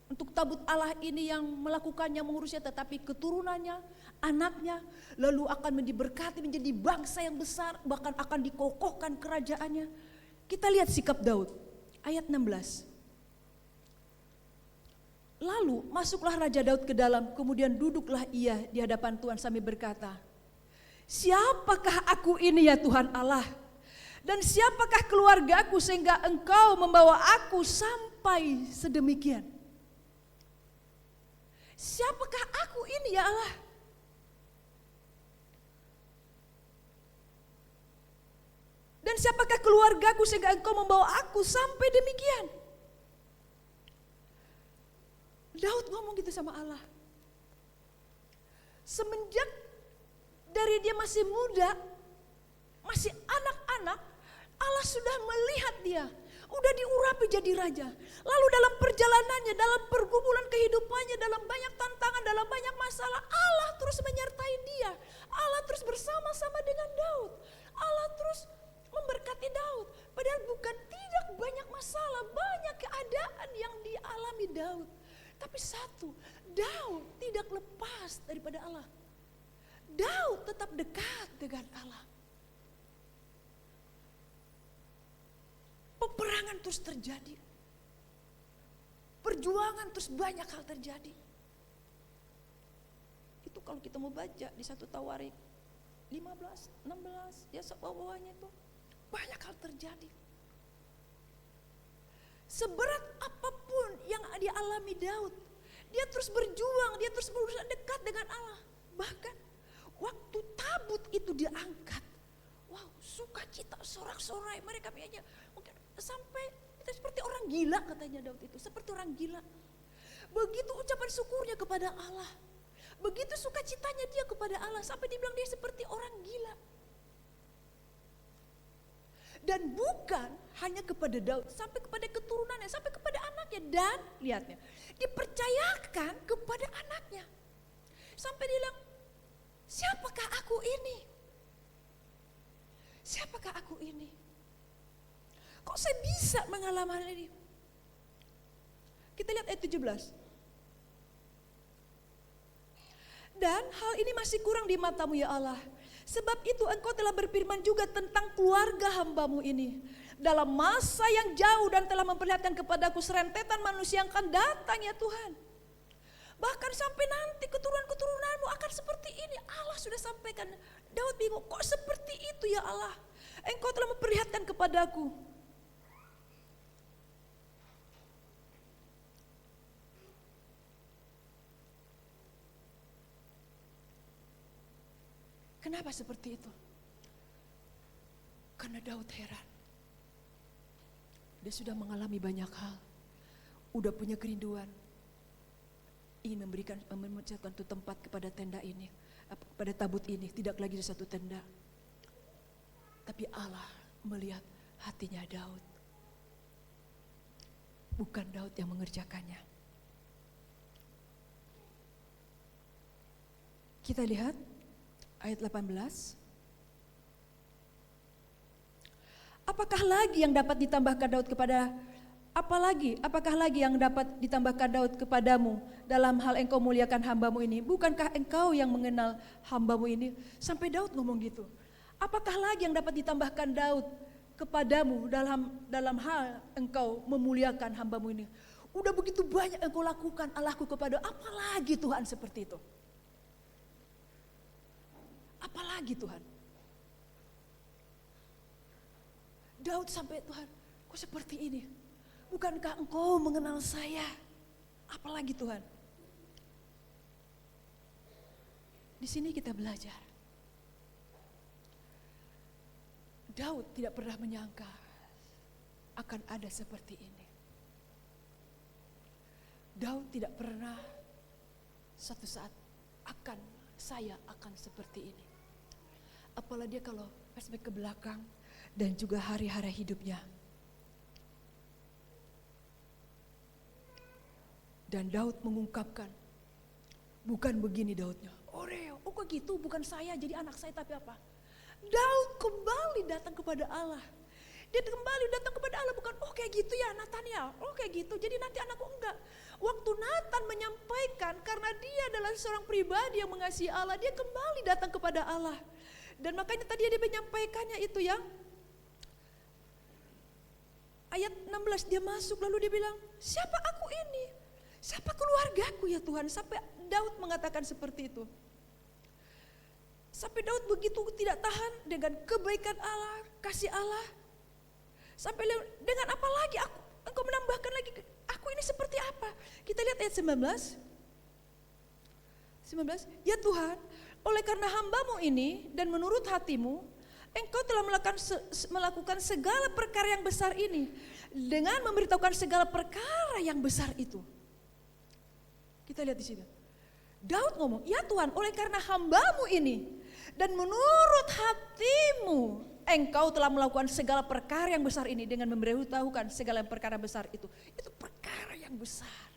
untuk tabut Allah ini yang melakukannya, mengurusnya, tetapi keturunannya, anaknya, lalu akan diberkati menjadi bangsa yang besar, bahkan akan dikokohkan kerajaannya. Kita lihat sikap Daud, ayat 16. Lalu masuklah Raja Daud ke dalam, kemudian duduklah ia di hadapan Tuhan sambil berkata, siapakah aku ini ya Tuhan Allah? Dan siapakah keluargaku sehingga engkau membawa aku sampai sedemikian? Siapakah aku ini ya Allah? Dan siapakah keluargaku sehingga engkau membawa aku sampai demikian? Daud ngomong gitu sama Allah. Semenjak dari dia masih muda, masih anak-anak, Allah sudah melihat dia, udah diurapi jadi raja. Lalu dalam perjalanannya, dalam pergumulan kehidupannya, dalam banyak tantangan, dalam banyak masalah, Allah terus menyertai dia. Allah terus bersama-sama dengan Daud. Allah terus memberkati Daud. Padahal bukan tidak banyak masalah, banyak keadaan yang dialami Daud. Tapi satu, Daud tidak lepas daripada Allah. Daud tetap dekat dengan Allah. Peperangan terus terjadi. Perjuangan terus banyak hal terjadi. itu kalau kita mau baca di 1 Tawarik 15, 16, ya bawahnya itu banyak hal terjadi. Seberat apapun yang dialami Daud, dia terus berjuang, dia terus berusaha dekat dengan Allah. Bahkan waktu tabut itu diangkat, wow, sukacita sorak-sorai mereka aja. Mungkin sampai itu seperti orang gila, katanya Daud itu, seperti orang gila. Begitu ucapan syukurnya kepada Allah, begitu sukacitanya dia kepada Allah, sampai dibilang dia seperti orang gila. Dan bukan hanya kepada Daud, sampai kepada keturunannya, sampai kepada anaknya. Dan lihatnya, dipercayakan kepada anaknya. Sampai dia bilang, siapakah aku ini? Siapakah aku ini? Kok saya bisa mengalami hal ini? Kita lihat ayat 17. Dan hal ini masih kurang di matamu ya Allah. Sebab itu engkau telah berfirman juga tentang keluarga hambamu ini. Dalam masa yang jauh dan telah memperlihatkan kepadaku serentetan manusia yang akan datang ya Tuhan. Bahkan sampai nanti keturunan-keturunanmu akan seperti ini. Allah sudah sampaikan. Daud bingung, kok seperti itu ya Allah? Engkau telah memperlihatkan kepadaku. Kenapa seperti itu? Karena Daud heran. Dia sudah mengalami banyak hal. Udah punya kerinduan. Ingin memecahkan satu tempat kepada tenda ini. Kepada tabut ini. Tidak lagi di satu tenda. Tapi Allah melihat hatinya Daud. Bukan Daud yang mengerjakannya. Kita lihat ayat 18. Apakah lagi yang dapat ditambahkan Daud kepada apakah lagi yang dapat ditambahkan Daud kepadamu dalam hal engkau muliakan hambamu ini? Bukankah engkau yang mengenal hambamu ini? Sampai Daud ngomong gitu. Apakah lagi yang dapat ditambahkan Daud kepadamu dalam hal engkau memuliakan hambamu ini? Udah begitu banyak engkau lakukan Allahku kepada, apalagi Tuhan seperti itu? Apalagi Tuhan? Daud sampai, Tuhan, kok seperti ini? Bukankah engkau mengenal saya? Apalagi Tuhan? Di sini kita belajar. Daud tidak pernah menyangka akan ada seperti ini. Daud tidak pernah satu saat saya akan seperti ini. Apalagi kalau flashback ke belakang dan juga hari-hari hidupnya. Dan Daud mengungkapkan, bukan begini Daudnya. Oh kok gitu, bukan saya jadi anak saya tapi apa? Daud kembali datang kepada Allah. Dia kembali datang kepada Allah, bukan oh kayak gitu ya Nataniel, oh kayak gitu jadi nanti anakku, enggak. Waktu Nathan menyampaikan karena dia adalah seorang pribadi yang mengasihi Allah, dia kembali datang kepada Allah. Dan makanya tadi dia menyampaikannya itu yang ayat 16 dia masuk lalu dia bilang, siapa aku ini? Siapa keluargaku ya Tuhan? Sampai Daud mengatakan seperti itu. Sampai Daud begitu tidak tahan dengan kebaikan Allah, kasih Allah. Sampai dengan apa lagi engkau menambahkan lagi, aku ini seperti apa? Kita lihat ayat 19. Ya Tuhan, oleh karena hambamu ini dan menurut hatimu, engkau telah melakukan segala perkara yang besar ini dengan memberitahukan segala perkara yang besar itu. Kita lihat di sini. Daud ngomong, ya Tuhan, oleh karena hambamu ini dan menurut hatimu, engkau telah melakukan segala perkara yang besar ini dengan memberitahukan segala perkara besar itu. Itu perkara yang besar.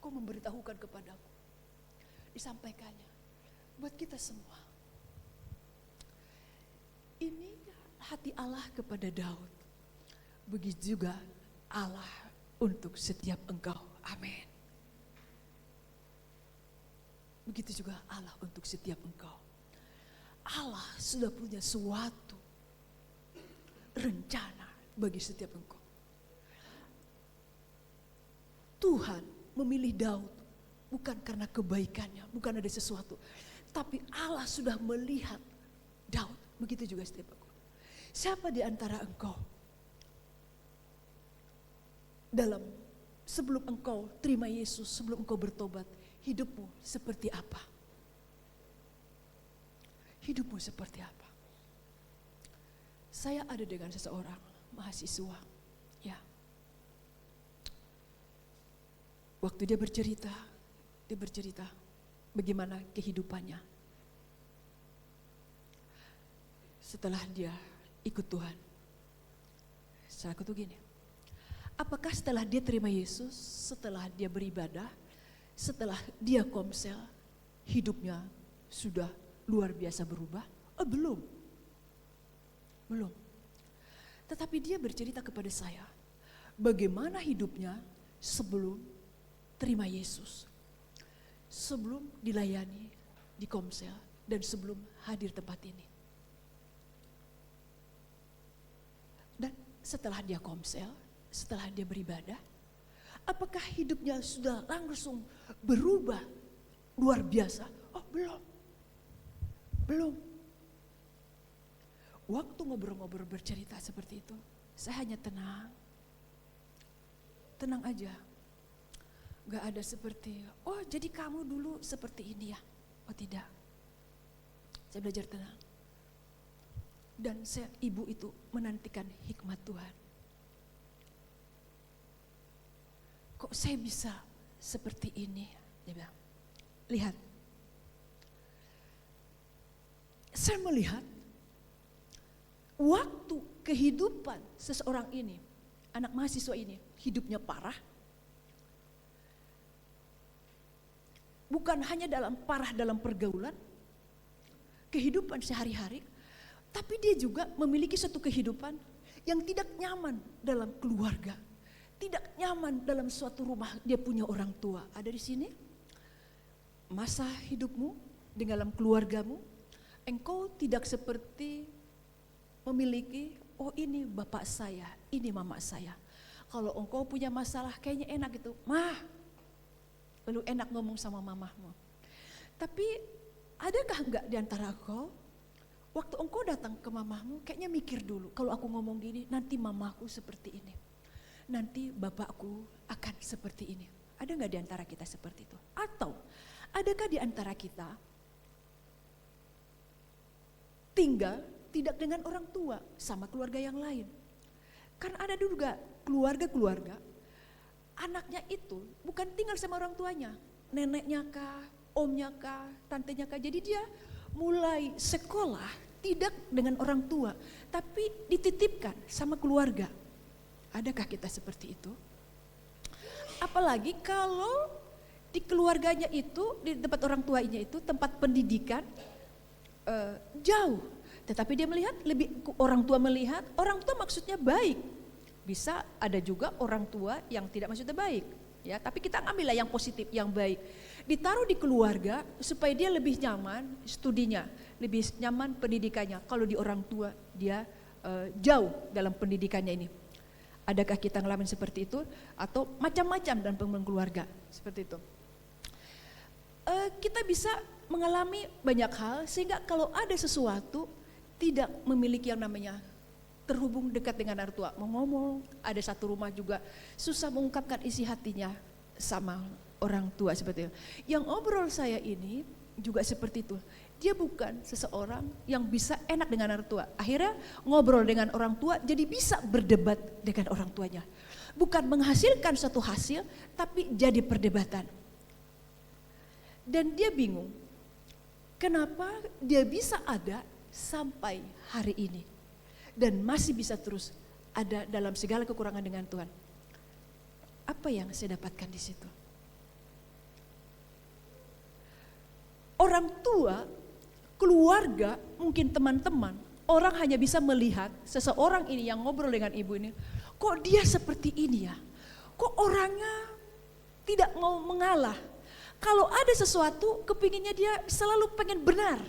Kau memberitahukan kepadaku. Disampaikannya buat kita semua. Ini hati Allah kepada Daud. Begitu juga Allah untuk setiap engkau. Amin. Begitu juga Allah untuk setiap engkau. Allah sudah punya suatu rencana bagi setiap engkau. Tuhan memilih Daud bukan karena kebaikannya, bukan ada sesuatu. Tapi Allah sudah melihat Daud. Begitu juga setiap aku. Siapa di antara engkau sebelum engkau terima Yesus, sebelum engkau bertobat, hidupmu seperti apa? Hidupmu seperti apa? Saya ada dengan seseorang mahasiswa, ya. Waktu dia bercerita bagaimana kehidupannya setelah dia ikut Tuhan. Saya tuh gini, apakah setelah dia terima Yesus, setelah dia beribadah, setelah dia komsel, hidupnya sudah luar biasa berubah? Belum. Tetapi dia bercerita kepada saya, bagaimana hidupnya sebelum terima Yesus, sebelum dilayani di komsel, dan sebelum hadir tempat ini. Dan setelah dia komsel, setelah dia beribadah, apakah hidupnya sudah langsung berubah luar biasa? Belum. Waktu ngobrol-ngobrol bercerita seperti itu, saya hanya tenang aja. Gak ada seperti, oh jadi kamu dulu seperti ini ya? Oh tidak, saya belajar tenang. Dan ibu itu menantikan hikmat Tuhan. Kok saya bisa seperti ini? Dia bilang, lihat. Saya melihat waktu kehidupan seseorang ini, anak mahasiswa ini, hidupnya parah. Bukan hanya parah dalam pergaulan, kehidupan sehari-hari, tapi dia juga memiliki satu kehidupan yang tidak nyaman dalam keluarga, tidak nyaman dalam suatu rumah. Dia punya orang tua. Ada di sini masa hidupmu di dalam keluargamu, engkau tidak seperti memiliki, oh ini bapak saya, ini mama saya. Kalau engkau punya masalah kayaknya enak gitu, lalu enak ngomong sama mamahmu. Tapi adakah enggak di antara kau, waktu engkau datang ke mamahmu, kayaknya mikir dulu, kalau aku ngomong gini, nanti mamaku seperti ini. Nanti bapakku akan seperti ini. Ada enggak di antara kita seperti itu? Atau adakah di antara kita tinggal tidak dengan orang tua, sama keluarga yang lain? Karena ada juga keluarga-keluarga, anaknya itu bukan tinggal sama orang tuanya, neneknya kah, omnya kah, tantenya kah. Jadi dia mulai sekolah tidak dengan orang tua, tapi dititipkan sama keluarga. Adakah kita seperti itu? Apalagi kalau di keluarganya itu, di tempat orang tuanya itu, tempat pendidikan jauh. Tetapi dia melihat, orang tua melihat, orang tua maksudnya baik. Bisa ada juga orang tua yang tidak maksudnya baik, ya. Tapi kita ambillah yang positif, yang baik. Ditaruh di keluarga supaya dia lebih nyaman studinya, lebih nyaman pendidikannya. Kalau di orang tua dia jauh dalam pendidikannya ini. Adakah kita ngalamin seperti itu? Atau macam-macam dalam pengalaman keluarga seperti itu? Kita bisa mengalami banyak hal sehingga kalau ada sesuatu tidak memiliki yang namanya terhubung dekat dengan orang tua. Mau ngomong, ada satu rumah juga susah mengungkapkan isi hatinya sama orang tua seperti itu. Yang obrol saya ini juga seperti itu. Dia bukan seseorang yang bisa enak dengan orang tua. Akhirnya ngobrol dengan orang tua jadi bisa berdebat dengan orang tuanya. Bukan menghasilkan suatu hasil tapi jadi perdebatan. Dan dia bingung kenapa dia bisa ada sampai hari ini. Dan masih bisa terus ada dalam segala kekurangan dengan Tuhan. Apa yang saya dapatkan di situ? Orang tua, keluarga, mungkin teman-teman, orang hanya bisa melihat seseorang ini yang ngobrol dengan ibu ini, kok dia seperti ini ya? Kok orangnya tidak mau mengalah? Kalau ada sesuatu, kepinginnya dia selalu pengen benar.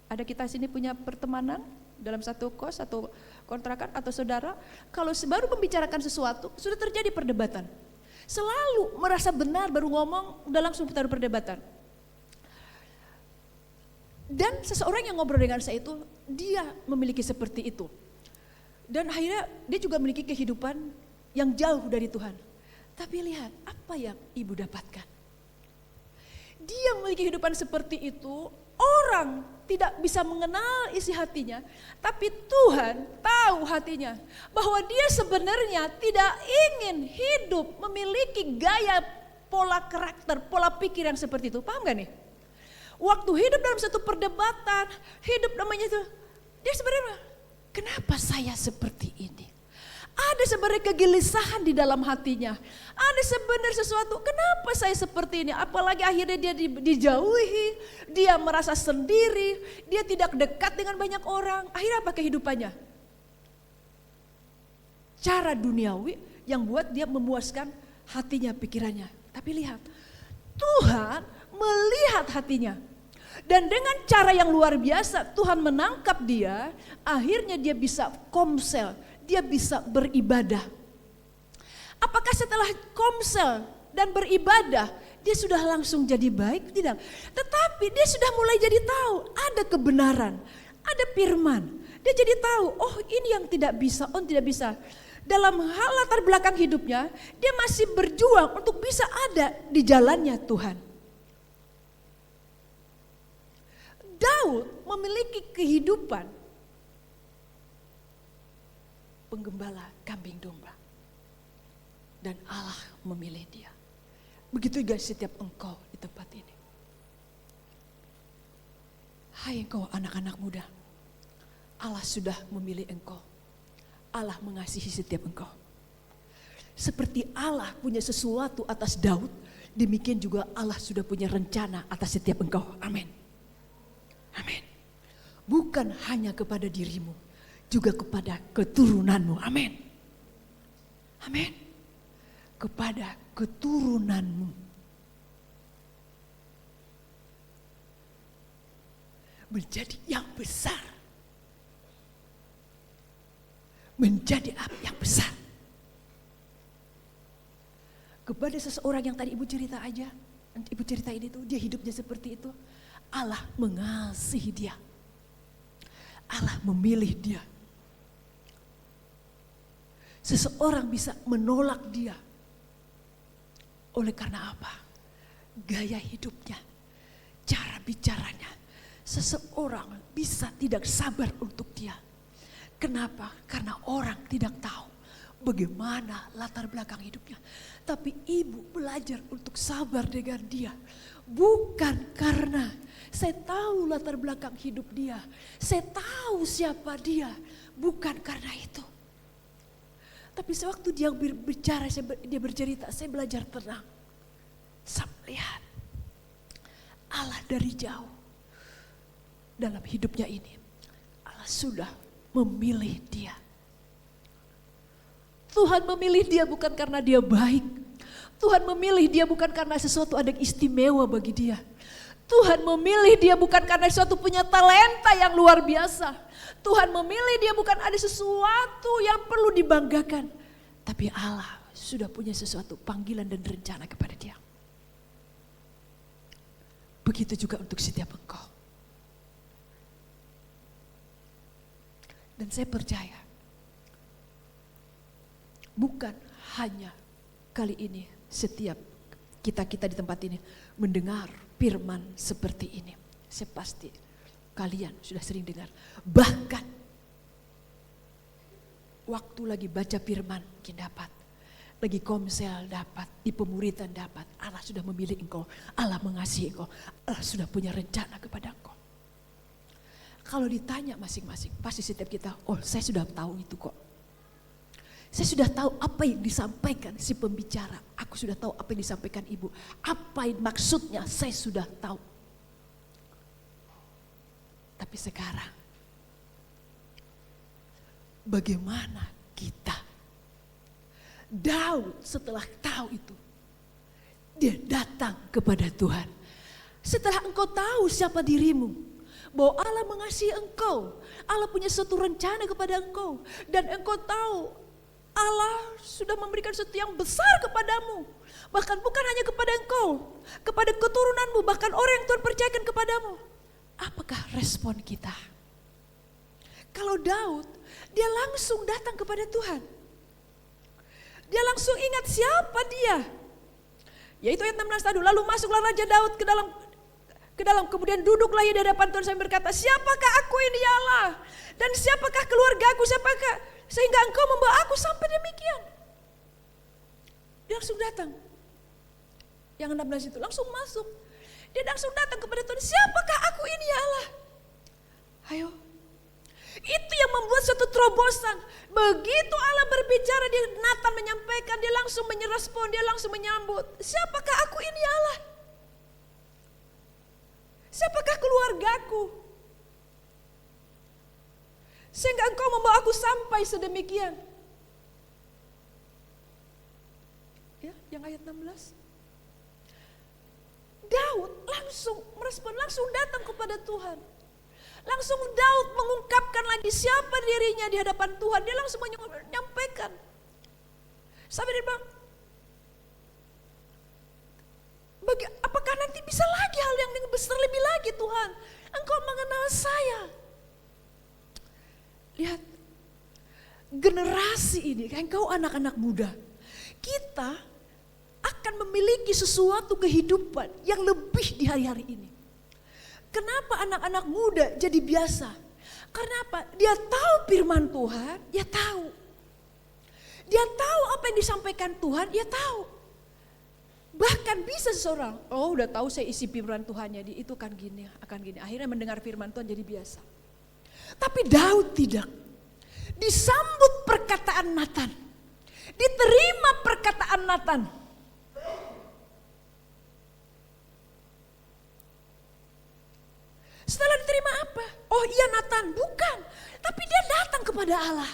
Ada kita sini punya pertemanan dalam satu kos, satu kontrakan atau saudara, kalau baru membicarakan sesuatu, sudah terjadi perdebatan. Selalu merasa benar baru ngomong, udah langsung taruh perdebatan. Dan seseorang yang ngobrol dengan saya itu, dia memiliki seperti itu. Dan akhirnya dia juga memiliki kehidupan yang jauh dari Tuhan. Tapi lihat apa yang ibu dapatkan. Dia memiliki kehidupan seperti itu, orang tidak bisa mengenal isi hatinya. Tapi Tuhan tahu hatinya. Bahwa dia sebenarnya tidak ingin hidup memiliki gaya pola karakter, pola pikir yang seperti itu. Paham gak nih? Waktu hidup dalam satu perdebatan, hidup namanya itu, dia sebenarnya, kenapa saya seperti ini? Ada sebenarnya kegelisahan di dalam hatinya. Ada sebenarnya sesuatu, kenapa saya seperti ini? Apalagi akhirnya dia dijauhi, dia merasa sendiri, dia tidak dekat dengan banyak orang. Akhirnya apa kehidupannya? Cara duniawi yang buat dia memuaskan hatinya, pikirannya. Tapi lihat, Tuhan melihat hatinya. Dan dengan cara yang luar biasa Tuhan menangkap dia, akhirnya dia bisa komsel, dia bisa beribadah. Apakah setelah komsel dan beribadah dia sudah langsung jadi baik? Tidak. Tetapi dia sudah mulai jadi tahu ada kebenaran, ada firman. Dia jadi tahu, oh ini yang tidak bisa, oh tidak bisa. Dalam hal latar belakang hidupnya, dia masih berjuang untuk bisa ada di jalannya Tuhan. Daud memiliki kehidupan penggembala kambing domba. Dan Allah memilih dia. Begitu juga setiap engkau di tempat ini. Hai engkau anak-anak muda, Allah sudah memilih engkau. Allah mengasihi setiap engkau. Seperti Allah punya sesuatu atas Daud, demikian juga Allah sudah punya rencana atas setiap engkau. Amin. Amin. Bukan hanya kepada dirimu, juga kepada keturunanmu. Amin. Amin. Kepada keturunanmu. Menjadi yang besar. Menjadi yang besar. Kepada seseorang yang tadi ibu cerita aja, ibu cerita ini tuh, dia hidupnya seperti itu. Allah mengasihi dia. Allah memilih dia. Seseorang bisa menolak dia. Oleh karena apa? Gaya hidupnya, cara bicaranya. Seseorang bisa tidak sabar untuk dia. Kenapa? Karena orang tidak tahu bagaimana latar belakang hidupnya. Tapi ibu belajar untuk sabar dengan dia. Bukan karena saya tahu latar belakang hidup dia. Saya tahu siapa dia. Bukan karena itu. Tapi sewaktu dia berbicara, dia bercerita, saya belajar tenang. Saya melihat Allah dari jauh dalam hidupnya ini. Allah sudah memilih dia. Tuhan memilih dia bukan karena dia baik. Tuhan memilih dia bukan karena sesuatu ada yang istimewa bagi dia. Tuhan memilih dia bukan karena sesuatu punya talenta yang luar biasa. Tuhan memilih dia bukan ada sesuatu yang perlu dibanggakan. Tapi Allah sudah punya sesuatu panggilan dan rencana kepada dia. Begitu juga untuk setiap engkau. Dan saya percaya, bukan hanya kali ini setiap kita di tempat ini mendengar firman seperti ini. Saya pasti kalian sudah sering dengar. Bahkan waktu lagi baca firman mungkin dapat. Lagi komsel dapat, di pemuritan dapat. Allah sudah memilih engkau, Allah mengasihi engkau. Allah sudah punya rencana kepada engkau. Kalau ditanya masing-masing, pasti setiap kita, oh saya sudah tahu itu kok. Saya sudah tahu apa yang disampaikan si pembicara. Aku sudah tahu apa yang disampaikan ibu. Apa yang maksudnya saya sudah tahu. Tapi sekarang, bagaimana kita? Daud setelah tahu itu, dia datang kepada Tuhan. Setelah engkau tahu siapa dirimu, bahwa Allah mengasihi engkau, Allah punya suatu rencana kepada engkau, dan engkau tahu Allah sudah memberikan sesuatu yang besar kepadamu. Bahkan bukan hanya kepada engkau, kepada keturunanmu, bahkan orang yang Tuhan percayakan kepadamu. Apakah respon kita? Kalau Daud, dia langsung datang kepada Tuhan. Dia langsung ingat siapa dia. Yaitu ayat 16 tadi, lalu masuklah Raja Daud ke dalam kemudian duduklah ia di hadapan Tuhan sambil berkata, siapakah aku ini ya Allah? Dan siapakah keluarga aku, siapakah sehingga engkau membawa aku sampai demikian. Dia langsung datang. Yang 16 itu langsung masuk. Dia langsung datang kepada Tuhan, siapakah aku ini ya Allah? Ayo. Itu yang membuat suatu terobosan. Begitu Allah berbicara, Nathan menyampaikan, dia langsung menyerespon, dia langsung menyambut. Siapakah aku ini ya Allah? Siapakah keluargaku? Sehingga engkau membawa aku sampai sedemikian. Ya, yang ayat 16. Daud langsung merespon, langsung datang kepada Tuhan. Langsung Daud mengungkapkan lagi siapa dirinya di hadapan Tuhan. Dia langsung menyampaikan. Sampai dia bilang, apakah nanti bisa lagi hal yang besar lebih lagi Tuhan? Engkau mengenal saya. Lihat, generasi ini, engkau anak-anak muda. Kita akan memiliki sesuatu kehidupan yang lebih di hari-hari ini. Kenapa anak-anak muda jadi biasa? Karena apa? Dia tahu firman Tuhan, dia tahu. Dia tahu apa yang disampaikan Tuhan, dia tahu. Bahkan bisa seseorang, oh udah tahu saya isi firman Tuhan, jadi itu kan gini, akan gini. Akhirnya mendengar firman Tuhan jadi biasa. Tapi Daud tidak. Disambut perkataan Nathan. Diterima perkataan Nathan. Setelah diterima apa? Oh iya Nathan, bukan. Tapi dia datang kepada Allah.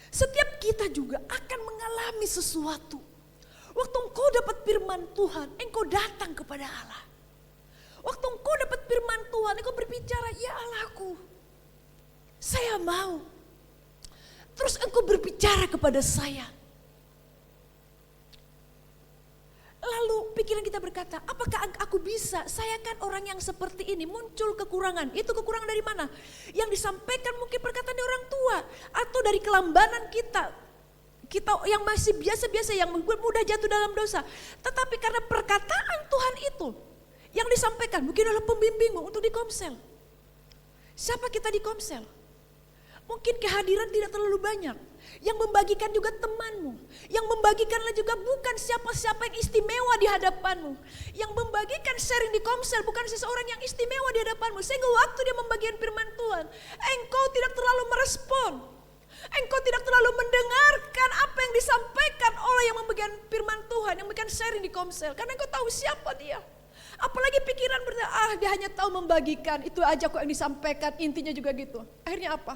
Setiap kita juga akan mengalami sesuatu. Waktu engkau dapat firman Tuhan, engkau datang kepada Allah. Waktu engkau dapat firman Tuhan, engkau berbicara, ya Allahku, saya mau. Terus engkau berbicara kepada saya. Lalu pikiran kita berkata, apakah aku bisa? Saya kan orang yang seperti ini, muncul kekurangan. Itu kekurangan dari mana? Yang disampaikan mungkin perkataan dari orang tua. Atau dari kelambanan kita. Kita yang masih biasa-biasa, yang mudah jatuh dalam dosa. Tetapi karena perkataan Tuhan itu, yang disampaikan mungkin adalah pembimbingmu untuk di komsel. Siapa kita di komsel? Mungkin kehadiran tidak terlalu banyak. Yang membagikan juga temanmu. Yang membagikanlah juga bukan siapa-siapa yang istimewa di hadapanmu. Yang membagikan sharing di komsel bukan seseorang yang istimewa di hadapanmu. Sehingga waktu dia membagikan firman Tuhan, engkau tidak terlalu merespon. Engkau tidak terlalu mendengarkan apa yang disampaikan oleh yang membagikan firman Tuhan, yang memberikan sharing di komsel. Karena engkau tahu siapa dia. Apalagi pikiran berkata, dia hanya tahu membagikan, itu aja kok yang disampaikan, intinya juga gitu. Akhirnya apa?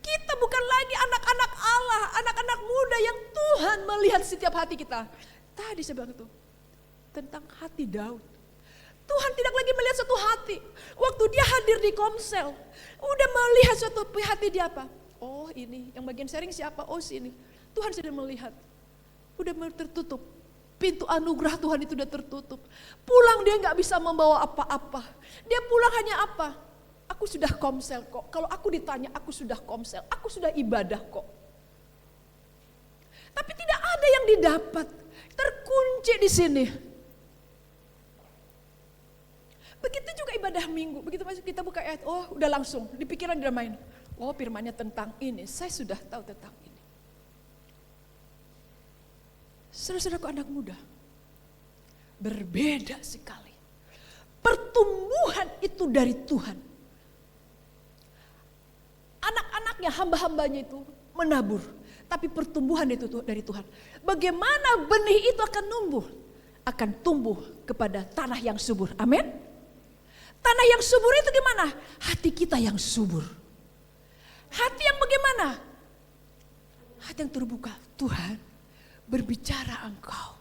Kita bukan lagi anak-anak Allah, anak-anak muda yang Tuhan melihat setiap hati kita. Tadi saya bilang itu, tentang hati Daud. Tuhan tidak lagi melihat suatu hati. Waktu dia hadir di komsel, udah melihat suatu hati dia apa? Oh ini, yang bagian sharing siapa? Oh sini. Tuhan sudah melihat, udah tertutup. Pintu anugerah Tuhan itu udah tertutup. Pulang dia gak bisa membawa apa-apa. Dia pulang hanya apa? Aku sudah komsel kok. Kalau aku ditanya, aku sudah komsel. Aku sudah ibadah kok. Tapi tidak ada yang didapat. Terkunci di sini. Begitu juga ibadah minggu. Begitu masuk kita buka ayat, oh udah langsung. Di pikiran dia main. Oh firmannya tentang ini. Saya sudah tahu tentang ini. Saudara-saudaraku anak muda. Berbeda sekali. Pertumbuhan itu dari Tuhan. Anak-anaknya, hamba-hambanya itu menabur. Tapi pertumbuhan itu dari Tuhan. Bagaimana benih itu akan numbuh? Akan tumbuh kepada tanah yang subur. Amin. Tanah yang subur itu gimana? Hati kita yang subur. Hati yang bagaimana? Hati yang terbuka. Tuhan, berbicara engkau.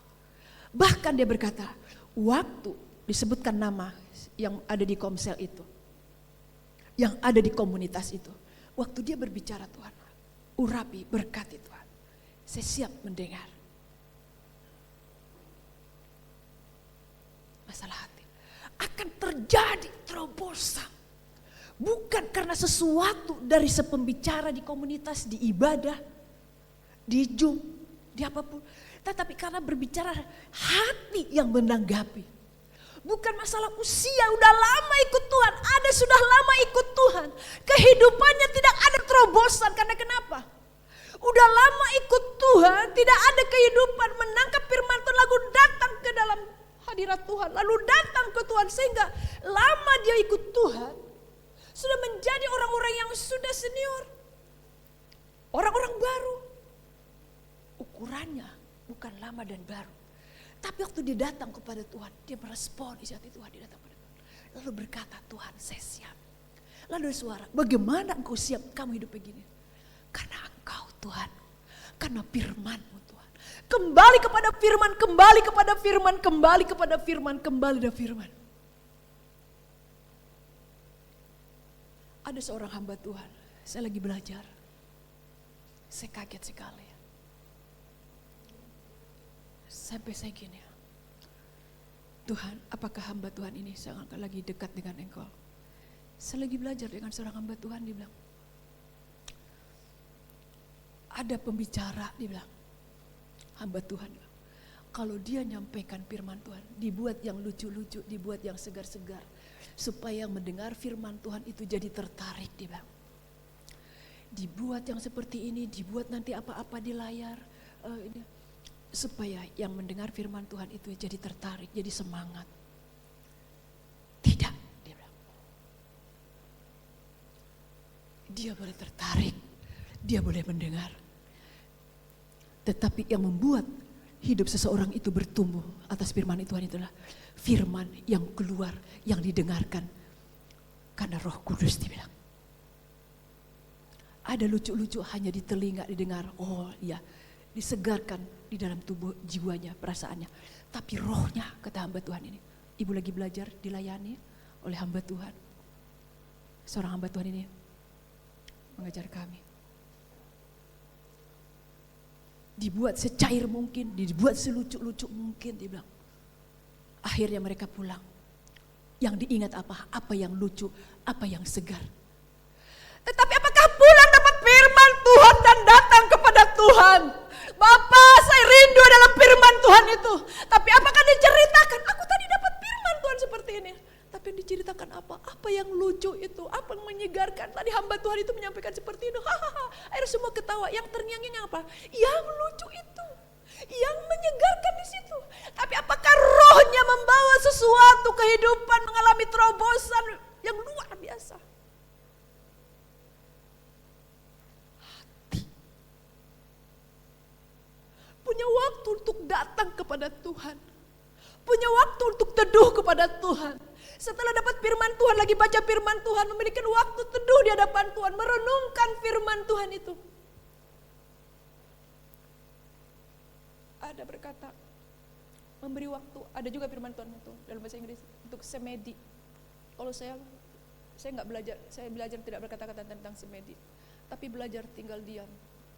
Bahkan dia berkata, waktu disebutkan nama yang ada di komsel itu. Yang ada di komunitas itu. Waktu dia berbicara Tuhan, urapi, berkati Tuhan. Saya siap mendengar. Masalah hati akan terjadi terobosan. Bukan karena sesuatu dari sepembicara di komunitas, di ibadah, di Zoom, di apapun. Tetapi karena berbicara hati yang menanggapi. Bukan masalah usia, udah lama ikut Tuhan, ada sudah lama ikut Tuhan. Kehidupannya tidak ada terobosan, karena kenapa? Udah lama ikut Tuhan, tidak ada kehidupan menangkap firman Tuhan, lalu datang ke dalam hadirat Tuhan, lalu datang ke Tuhan, sehingga lama dia ikut Tuhan, sudah menjadi orang-orang yang sudah senior, orang-orang baru. Ukurannya bukan lama dan baru, tapi waktu dia datang kepada Tuhan, dia merespon isi hati Tuhan, dia datang kepada Tuhan, lalu berkata, Tuhan saya siap. Lalu ada suara, bagaimana engkau siap kamu hidup begini? Karena Engkau Tuhan, karena firman-Mu Tuhan. Kembali kepada firman, kembali kepada firman, kembali kepada firman, kembali kepada firman. Ada seorang hamba Tuhan, saya lagi belajar. Saya kaget sekali. Sampai saya gini, Tuhan, apakah hamba Tuhan ini sangat lagi dekat dengan Engkau? Saya lagi belajar dengan seorang hamba Tuhan, dia bilang, ada pembicara, dia bilang, hamba Tuhan, kalau dia nyampaikan firman Tuhan, dibuat yang lucu-lucu, dibuat yang segar-segar, supaya mendengar firman Tuhan itu jadi tertarik, dia bilang. Dibuat yang seperti ini, dibuat nanti apa-apa di layar, supaya yang mendengar firman Tuhan itu jadi tertarik, jadi semangat. Tidak, dia bilang. Dia boleh tertarik, dia boleh mendengar. Tetapi yang membuat hidup seseorang itu bertumbuh atas firman Tuhan itulah firman yang keluar, yang didengarkan. Karena Roh Kudus, dia bilang. Ada lucu-lucu hanya di telinga didengar, oh iya, disegarkan di dalam tubuh jiwanya, perasaannya. Tapi rohnya, kata hamba Tuhan ini, ibu lagi belajar dilayani oleh hamba Tuhan. Seorang hamba Tuhan ini mengajar kami. Dibuat secair mungkin, dibuat selucu-lucu mungkin, dia bilang. Akhirnya mereka pulang. Yang diingat apa? Apa yang lucu, apa yang segar. Tetapi apakah pulang dapat firman Tuhan dan datang kepada Tuhan? Bapak, saya rindu dalam firman Tuhan itu. Tapi apakah diceritakan? Aku tadi dapat firman Tuhan seperti ini. Tapi yang diceritakan apa? Apa yang lucu itu? Apa yang menyegarkan? Tadi hamba Tuhan itu menyampaikan seperti itu. Hahaha. Akhirnya semua ketawa. Yang terngiang-ngiang apa? Yang lucu itu. Yang menyegarkan di situ. Tapi apakah rohnya membawa sesuatu kehidupan, mengalami terobosan yang luar biasa? Punya waktu untuk datang kepada Tuhan. Punya waktu untuk teduh kepada Tuhan. Setelah dapat firman Tuhan, lagi baca firman Tuhan, memiliki waktu teduh di hadapan Tuhan, merenungkan firman Tuhan itu. Ada berkata, memberi waktu, ada juga firman Tuhan itu dalam bahasa Inggris, untuk semedi. Kalau saya nggak belajar, saya belajar tidak berkata-kata tentang semedi, tapi belajar tinggal diam.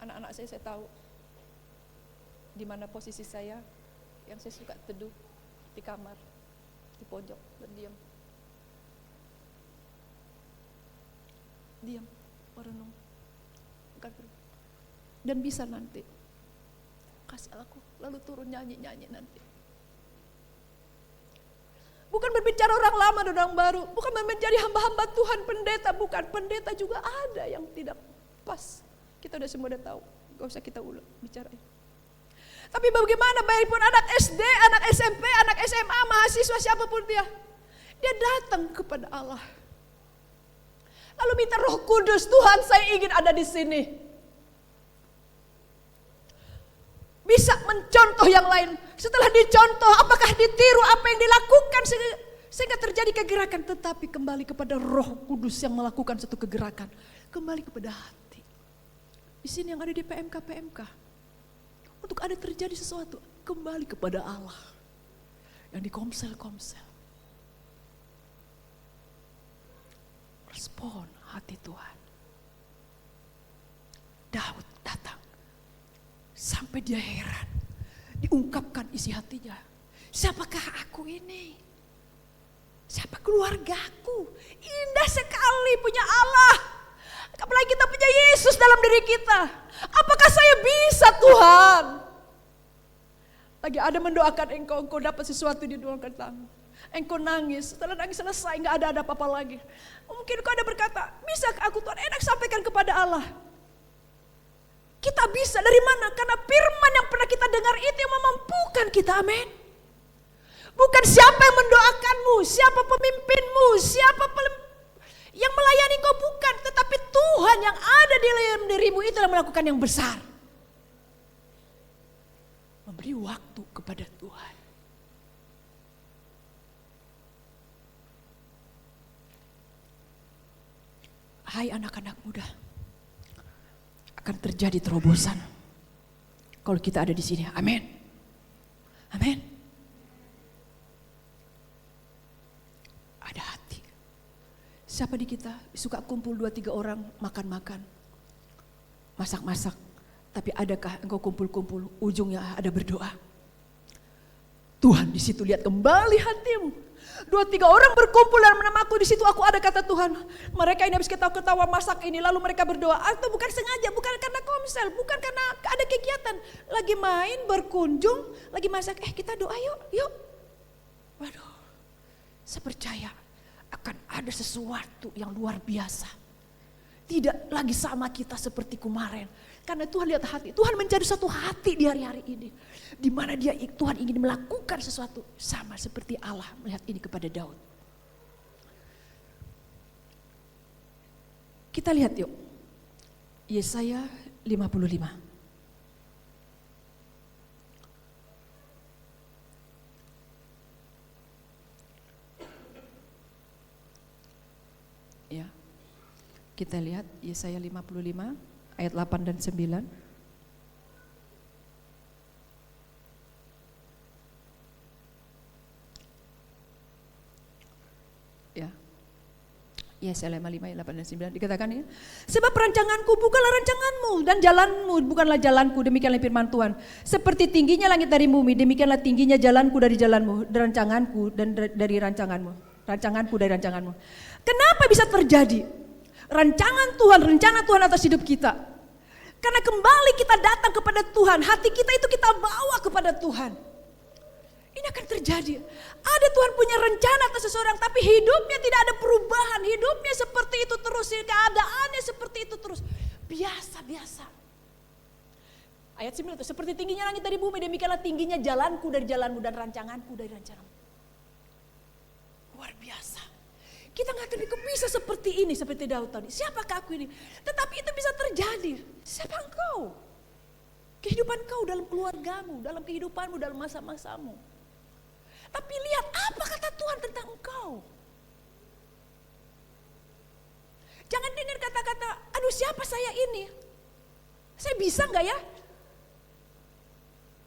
Anak-anak saya tahu di mana posisi saya, yang saya suka teduh di kamar, di pojok, berdiam. Diam, merenung. Dan bisa nanti, kasih aku, lalu turun nyanyi-nyanyi nanti. Bukan berbicara orang lama dan orang baru, bukan menjadi hamba-hamba Tuhan, pendeta, bukan. Pendeta juga ada yang tidak pas. Kita udah semua udah tahu, gak usah kita ulang bicarain. Tapi bagaimana baik pun anak SD, anak SMP, anak SMA, mahasiswa siapapun dia datang kepada Allah. Lalu minta Roh Kudus, Tuhan saya ingin ada di sini. Bisa mencontoh yang lain. Setelah dicontoh, apakah ditiru apa yang dilakukan sehingga terjadi kegerakan. Tetapi kembali kepada Roh Kudus yang melakukan satu kegerakan. Kembali kepada hati. Di sini yang ada di PMK. Untuk ada terjadi sesuatu, kembali kepada Allah. Yang di komsel-komsel. Respon hati Tuhan. Daud datang. Sampai dia heran, diungkapkan isi hatinya. Siapakah aku ini? Siapa keluargaku? Indah sekali punya Allah. Apalagi kita punya Yesus dalam diri kita. Apakah saya bisa, Tuhan? Lagi ada mendoakan engkau dapat sesuatu di dalam katamu. Engkau nangis, setelah nangis selesai, gak ada apa-apa lagi. Mungkin kau ada berkata, bisa aku Tuhan, enak sampaikan kepada Allah. Kita bisa dari mana? Karena firman yang pernah kita dengar itu yang memampukan kita, amin. Bukan siapa yang mendoakanmu, siapa pemimpinmu, siapa yang melayani kau, bukan. Tetapi Tuhan yang ada di dalam dirimu itu yang melakukan yang besar. Memberi waktu kepada Tuhan. Hai anak-anak muda, akan terjadi terobosan kalau kita ada di sini. Amin. Amin. Ada hati. Siapa di kita suka kumpul 2-3 orang makan-makan, masak-masak, tapi adakah engkau kumpul-kumpul ujungnya ada berdoa? Tuhan di situ lihat kembali hatimu. 2-3 orang berkumpul dalam namaku, di situ aku ada, kata Tuhan. Mereka ini habis ketawa-ketawa masak ini, lalu mereka berdoa. Atau bukan sengaja, bukan karena komsel, bukan karena ada kegiatan. Lagi main, berkunjung, lagi masak, kita doa yuk. Waduh, saya percaya akan ada sesuatu yang luar biasa. Tidak lagi sama kita seperti kemarin. Karena Tuhan lihat hati, Tuhan mencari satu hati di hari-hari ini. Di mana Tuhan ingin melakukan sesuatu sama seperti Allah melihat ini kepada Daud. Kita lihat yuk, Yesaya 55. Ya, kita lihat Yesaya 55. Ayat 8 dan 9. Ya. Yesaya 55 ayat 8 dan 9 dikatakan ya. Sebab rancanganku bukanlah rancanganmu dan jalanmu bukanlah jalanku, demikianlah firman Tuhan. Seperti tingginya langit dari bumi, demikianlah tingginya jalanku dari jalanmu, dan rancanganku dan dari rancanganmu. Rancanganku dari rancanganmu. Kenapa bisa terjadi? Rencana Tuhan atas hidup kita. Karena kembali kita datang kepada Tuhan, hati kita itu kita bawa kepada Tuhan. Ini akan terjadi. Ada Tuhan punya rencana atas seseorang, tapi hidupnya tidak ada perubahan. Hidupnya seperti itu terus, keadaannya seperti itu terus. Biasa-biasa. Ayat 9 itu, seperti tingginya langit dari bumi, demikianlah tingginya jalanku dari jalanmu dan rancanganku dari rancanganmu. Luar biasa. Kita gak bisa seperti ini, seperti Daud tadi. Siapakah aku ini? Tetapi itu bisa terjadi. Siapa engkau? Kehidupan kau dalam keluargamu, dalam kehidupanmu, dalam masa-masamu. Tapi lihat apa kata Tuhan tentang engkau. Jangan dengar kata-kata, aduh siapa saya ini? Saya bisa gak ya?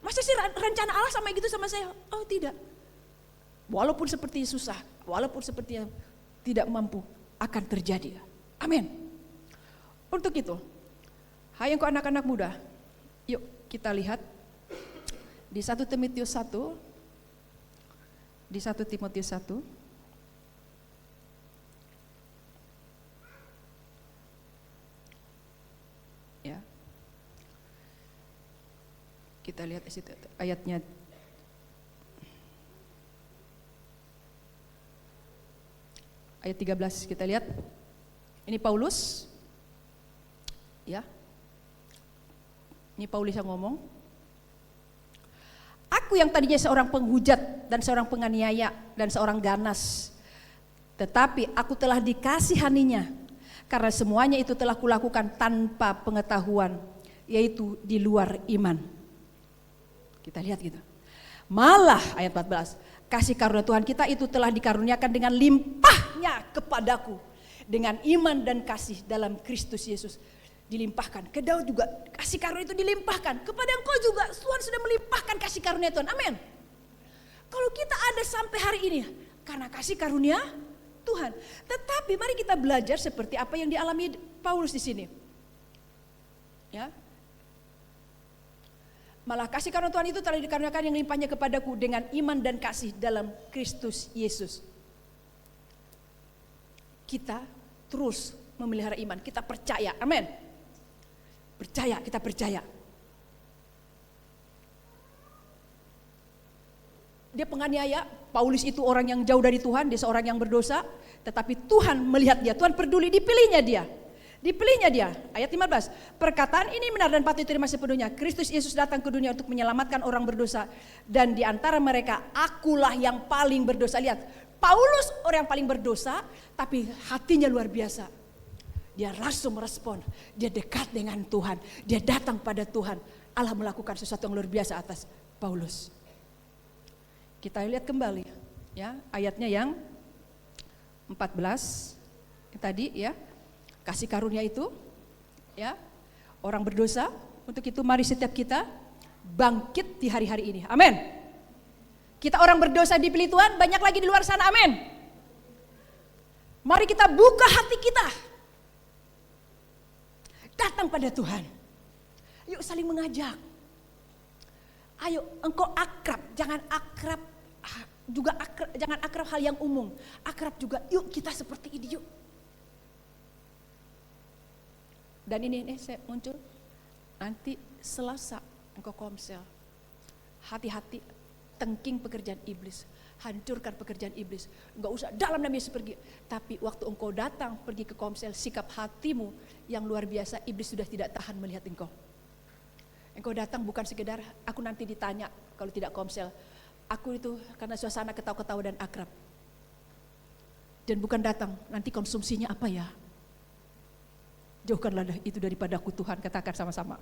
Masa sih rencana Allah sama gitu sama saya? Oh tidak. Walaupun seperti susah, walaupun seperti yang tidak mampu, akan terjadi. Amin. Untuk itu, hai engkau anak-anak muda, yuk kita lihat di 1 Timotius 1, di 1 Timotius 1. Ya. Kita lihat di situ ayatnya. Ayat 13 kita lihat. Ini Paulus. Ya. Ini Paulus yang ngomong. Aku yang tadinya seorang penghujat dan seorang penganiaya dan seorang ganas. Tetapi aku telah dikasihaninya karena semuanya itu telah kulakukan tanpa pengetahuan, yaitu di luar iman. Kita lihat gitu. Malah ayat 14. Kasih karunia Tuhan kita itu telah dikaruniakan dengan limpahnya kepadaku. Dengan iman dan kasih dalam Kristus Yesus. Dilimpahkan. Ke Daud juga kasih karunia itu dilimpahkan. Kepada engkau juga Tuhan sudah melimpahkan kasih karunia Tuhan. Amin. Kalau kita ada sampai hari ini. Karena kasih karunia Tuhan. Tetapi mari kita belajar seperti apa yang dialami Paulus di sini. Ya. Malah kasih karunia Tuhan itu telah dikaruniakan yang limpahnya kepadaku dengan iman dan kasih dalam Kristus Yesus. Kita terus memelihara iman, kita percaya, amin. Percaya, kita percaya. Dia penganiaya, Paulus itu orang yang jauh dari Tuhan, dia seorang yang berdosa, tetapi Tuhan melihat dia, Tuhan peduli, dipilihnya dia. Dipilihnya dia. Ayat 15. Perkataan ini benar dan patut diterima sepenuhnya. Kristus Yesus datang ke dunia untuk menyelamatkan orang berdosa. Dan di antara mereka akulah yang paling berdosa. Lihat, Paulus orang yang paling berdosa, tapi hatinya luar biasa. Dia langsung merespon. Dia dekat dengan Tuhan. Dia datang pada Tuhan. Allah melakukan sesuatu yang luar biasa atas Paulus. Kita lihat kembali ya, ayatnya yang 14 tadi ya. Kasih karunia itu ya, orang berdosa. Untuk itu mari setiap kita bangkit di hari-hari ini, amin. Kita orang berdosa dipilih Tuhan, banyak lagi di luar sana, amin. Mari kita buka hati kita, datang pada Tuhan. Yuk saling mengajak. Ayo engkau akrab, jangan akrab juga jangan akrab hal yang umum. Akrab juga, yuk kita seperti ini yuk. Dan ini saya muncul nanti Selasa engkau komsel. Hati-hati tengking pekerjaan iblis, hancurkan pekerjaan iblis. Enggak usah dalam nama Yesus pergi, tapi waktu engkau datang pergi ke komsel, sikap hatimu yang luar biasa, iblis sudah tidak tahan melihat engkau. Engkau datang bukan sekedar aku nanti ditanya kalau tidak komsel. Aku itu karena suasana ketawa-ketawa dan akrab. Dan bukan datang nanti konsumsinya apa ya. Jauhkanlah itu daripada aku Tuhan, katakan sama-sama.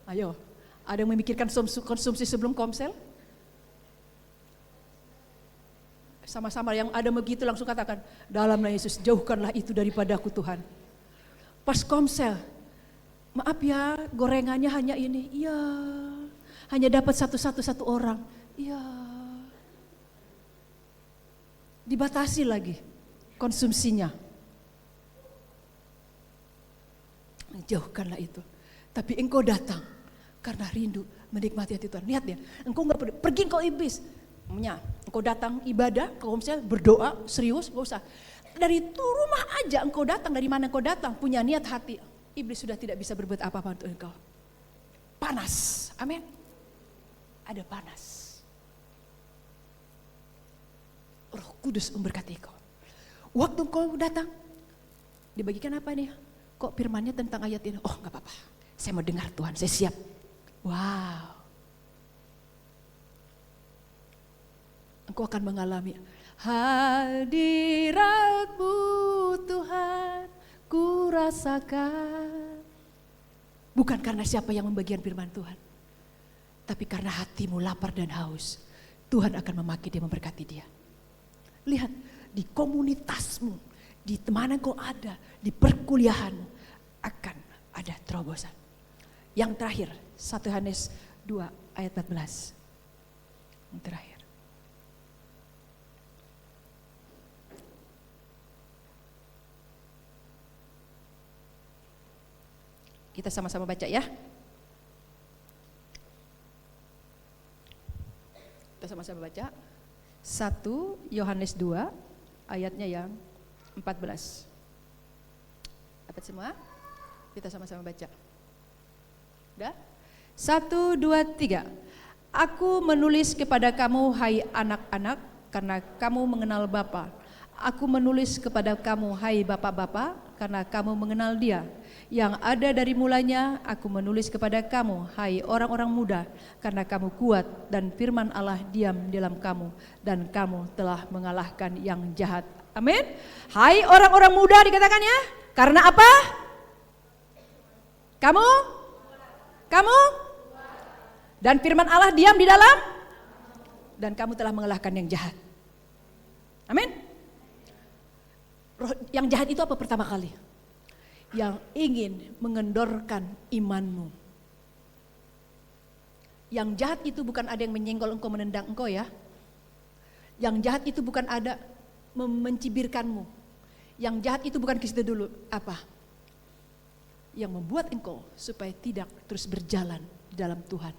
Ayo, ada yang memikirkan konsumsi sebelum komsel? Sama-sama yang ada begitu langsung katakan, dalam nama Yesus jauhkanlah itu daripada aku Tuhan. Pas komsel, maaf ya gorengannya hanya ini, iya. Hanya dapat satu orang, iya. Dibatasi lagi konsumsinya. Jauhkanlah itu. Tapi engkau datang karena rindu menikmati hati Tuhan. Lihat ya, engkau enggak pergi engkau iblis. Engkau datang ibadah, komsel, berdoa, serius, enggak usah. Dari rumah aja engkau datang, dari mana engkau datang, punya niat hati. Iblis sudah tidak bisa berbuat apa-apa untuk engkau. Panas, amin. Ada panas. Roh Kudus memberkati engkau. Waktu engkau datang, dibagikan apa nih? Kok firmannya tentang ayat ini? Oh gak apa-apa, saya mau dengar Tuhan, saya siap. Wow. Engkau akan mengalami hadirat-Mu Tuhan, ku rasakan. Bukan karena siapa yang membagikan firman Tuhan, tapi karena hatimu lapar dan haus, Tuhan akan memakai dia, memberkati dia. Lihat di komunitasmu, di mana kau ada, di perkuliahanmu akan ada terobosan. Yang terakhir, 1 Yohanes 2 ayat 14. Yang terakhir. Kita sama-sama baca ya. Kita sama-sama baca. 1 Yohanes 2 ayatnya yang 14. Dapat semua? Kita sama-sama baca. Udah? 1, 2, 3. Aku menulis kepada kamu hai anak-anak karena kamu mengenal Bapa. Aku menulis kepada kamu hai bapak-bapak karena kamu mengenal Dia. Yang ada dari mulanya aku menulis kepada kamu hai orang-orang muda karena kamu kuat dan firman Allah diam dalam kamu dan kamu telah mengalahkan yang jahat. Amin. Hai orang-orang muda dikatakan ya. Karena apa? Kamu? Dan firman Allah diam di dalam dan kamu telah mengalahkan yang jahat. Amin. Roh yang jahat itu apa pertama kali? Yang ingin mengendorkan imanmu. Yang jahat itu bukan ada yang menyenggol engkau, menendang engkau ya. Yang jahat itu bukan ada mencibirkanmu. Yang jahat itu bukan ke situ dulu. Apa? yang membuat engkau supaya tidak terus berjalan di dalam Tuhan.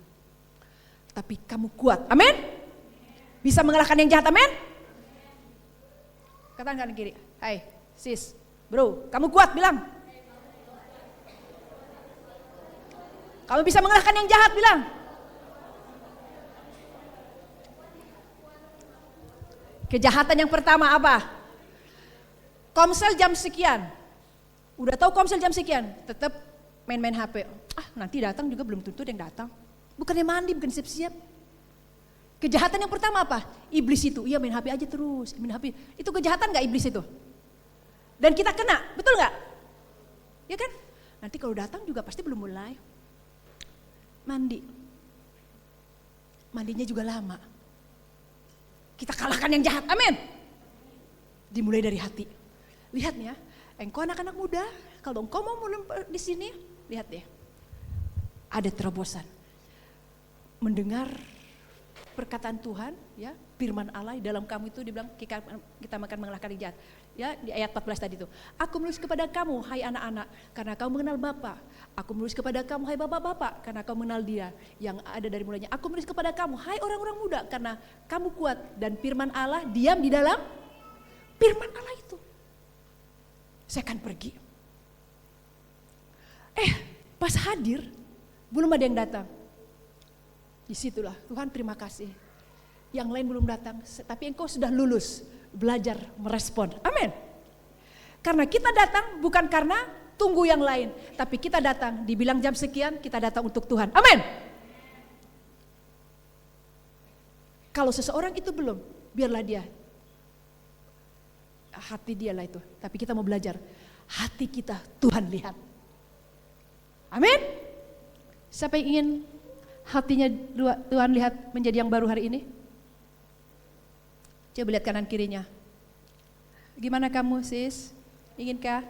Tapi kamu kuat, amin? Bisa mengalahkan yang jahat, amin? Katakan kanan kiri, hai sis, bro, kamu kuat, bilang. Kamu bisa mengalahkan yang jahat, bilang. Kejahatan yang pertama apa? Komsel jam sekian. Udah tahu komsel jam sekian, tetap main-main HP. Nanti datang juga belum tentu yang datang. Bukannya mandi, bukan siap-siap. Kejahatan yang pertama apa? Iblis itu, iya main HP aja terus, main HP. Itu kejahatan gak iblis itu? Dan kita kena, betul gak? Ya kan? Nanti kalau datang juga pasti belum mulai. Mandi. Mandinya juga lama. Kita kalahkan yang jahat, amin. Dimulai dari hati. Lihat nih ya, engkau anak-anak muda, kalau engkau mau mulai di sini, lihat deh. Ada terobosan. Mendengar perkataan Tuhan, ya, firman Allah dalam kamu itu dibilang kita akan mengalahkan yang jahat. Ya, di ayat 14 tadi itu. Aku menulis kepada kamu, hai anak-anak, karena kamu mengenal Bapa. Aku menulis kepada kamu, hai bapak-bapak, karena kamu mengenal Dia yang ada dari mulanya. Aku menulis kepada kamu, hai orang-orang muda, karena kamu kuat dan firman Allah diam di dalam firman Allah itu. Saya akan pergi. Pas hadir, belum ada yang datang. Disitulah Tuhan terima kasih. Yang lain belum datang, tapi engkau sudah lulus. Belajar merespon, amin. Karena kita datang bukan karena tunggu yang lain, tapi kita datang, dibilang jam sekian, kita datang untuk Tuhan, amin. Kalau seseorang itu belum, biarlah dia, hati dia lah itu. Tapi kita mau belajar, hati kita Tuhan lihat, amin. Siapa yang ingin hatinya Tuhan lihat menjadi yang baru hari ini? Coba lihat kanan kirinya. Gimana kamu, sis? Inginkah?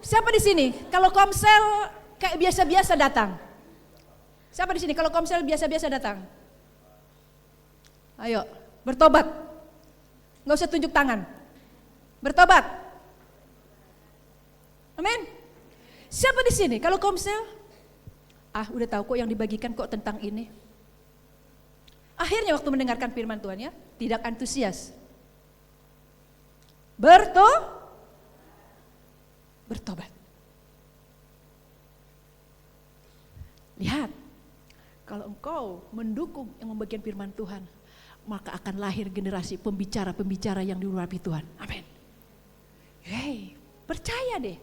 Siapa di sini? Kalau komsel kayak biasa-biasa datang. Siapa di sini? Kalau komsel biasa-biasa datang. Ayo, bertobat. Nggak usah tunjuk tangan. Bertobat. Amin. Siapa di sini? Kalau komsel, udah tahu kok yang dibagikan kok tentang ini. Akhirnya waktu mendengarkan firman Tuhan ya, tidak antusias. Bertobat. Lihat, kalau engkau mendukung yang membagikan firman Tuhan, maka akan lahir generasi pembicara-pembicara yang diurapi Tuhan. Amin. Hei, percaya deh,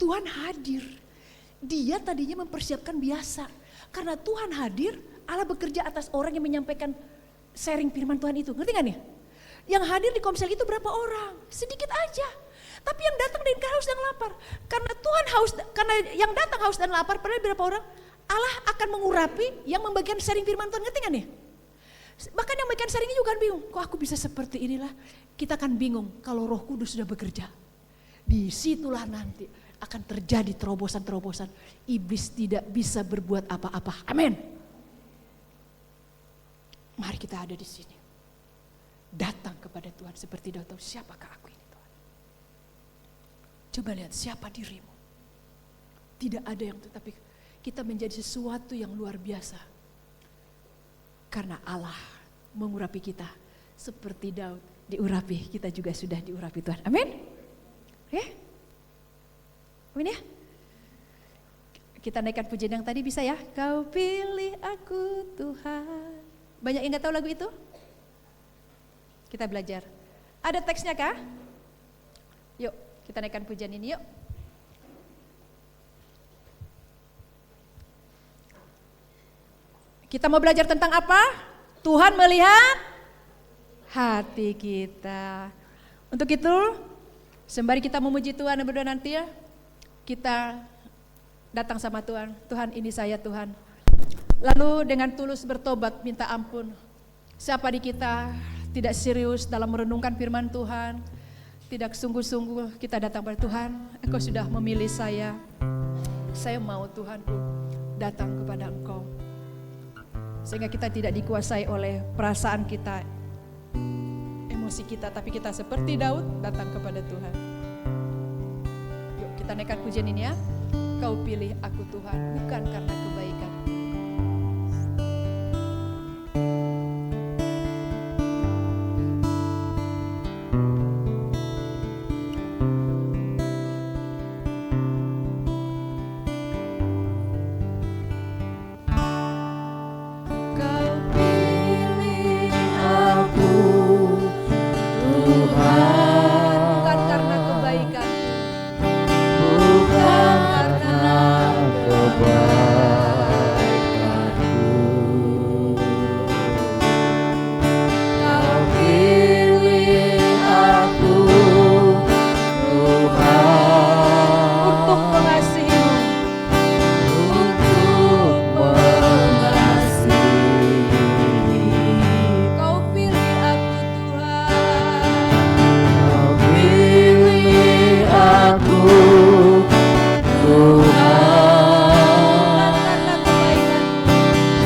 Tuhan hadir. Dia tadinya mempersiapkan biasa. Karena Tuhan hadir, Allah bekerja atas orang yang menyampaikan sharing firman Tuhan itu. Ngerti gak nih? Yang hadir di komsel itu berapa orang? Sedikit aja. Tapi yang datang dengan haus dan lapar. Karena Tuhan haus, karena yang datang haus dan lapar, padahal berapa orang? Allah akan mengurapi yang membagikan sharing firman Tuhan. Ngerti gak nih? Bahkan yang membagikan sharingnya juga bingung. Kok aku bisa seperti inilah? Kita akan bingung kalau Roh Kudus sudah bekerja. Disitulah nanti akan terjadi terobosan-terobosan. Iblis tidak bisa berbuat apa-apa. Amin. Mari kita ada di sini. Datang kepada Tuhan seperti Daud. Siapakah aku ini Tuhan? Coba lihat siapa dirimu. Tidak ada yang tetapi kita menjadi sesuatu yang luar biasa. Karena Allah mengurapi kita seperti Daud diurapi, kita juga sudah diurapi Tuhan. Amin. Ya. Amin ya. Kita naikkan pujian yang tadi bisa ya. Kau pilih aku Tuhan. Banyak yang gak tahu lagu itu? Kita belajar. Ada teksnya kah? Yuk kita naikkan pujian ini yuk. Kita mau belajar tentang apa? Tuhan melihat hati kita. Untuk itu, sembari kita memuji Tuhan dan berdoa nanti ya, kita datang sama Tuhan. Tuhan ini saya Tuhan. Lalu dengan tulus bertobat minta ampun. Siapa di kita tidak serius dalam merenungkan firman Tuhan, tidak sungguh-sungguh kita datang pada Tuhan, Engkau sudah memilih saya mau Tuhanku datang kepada Engkau. Sehingga kita tidak dikuasai oleh perasaan kita, emosi kita, tapi kita seperti Daud datang kepada Tuhan. Yuk kita Kita naikkan pujian ini ya. Kau pilih aku Tuhan, bukan karena kebaikan.
Kau pilih aku, Tuhan,
Bukan karena kebaikan.
bukan karena Kau pilih aku, Tuhan,
Untuk mengasihimu.
untuk mengasihi.
Kau pilih aku Tuhan.
Kau pilih aku, Tuhan,
Bukan karena kebaikanku.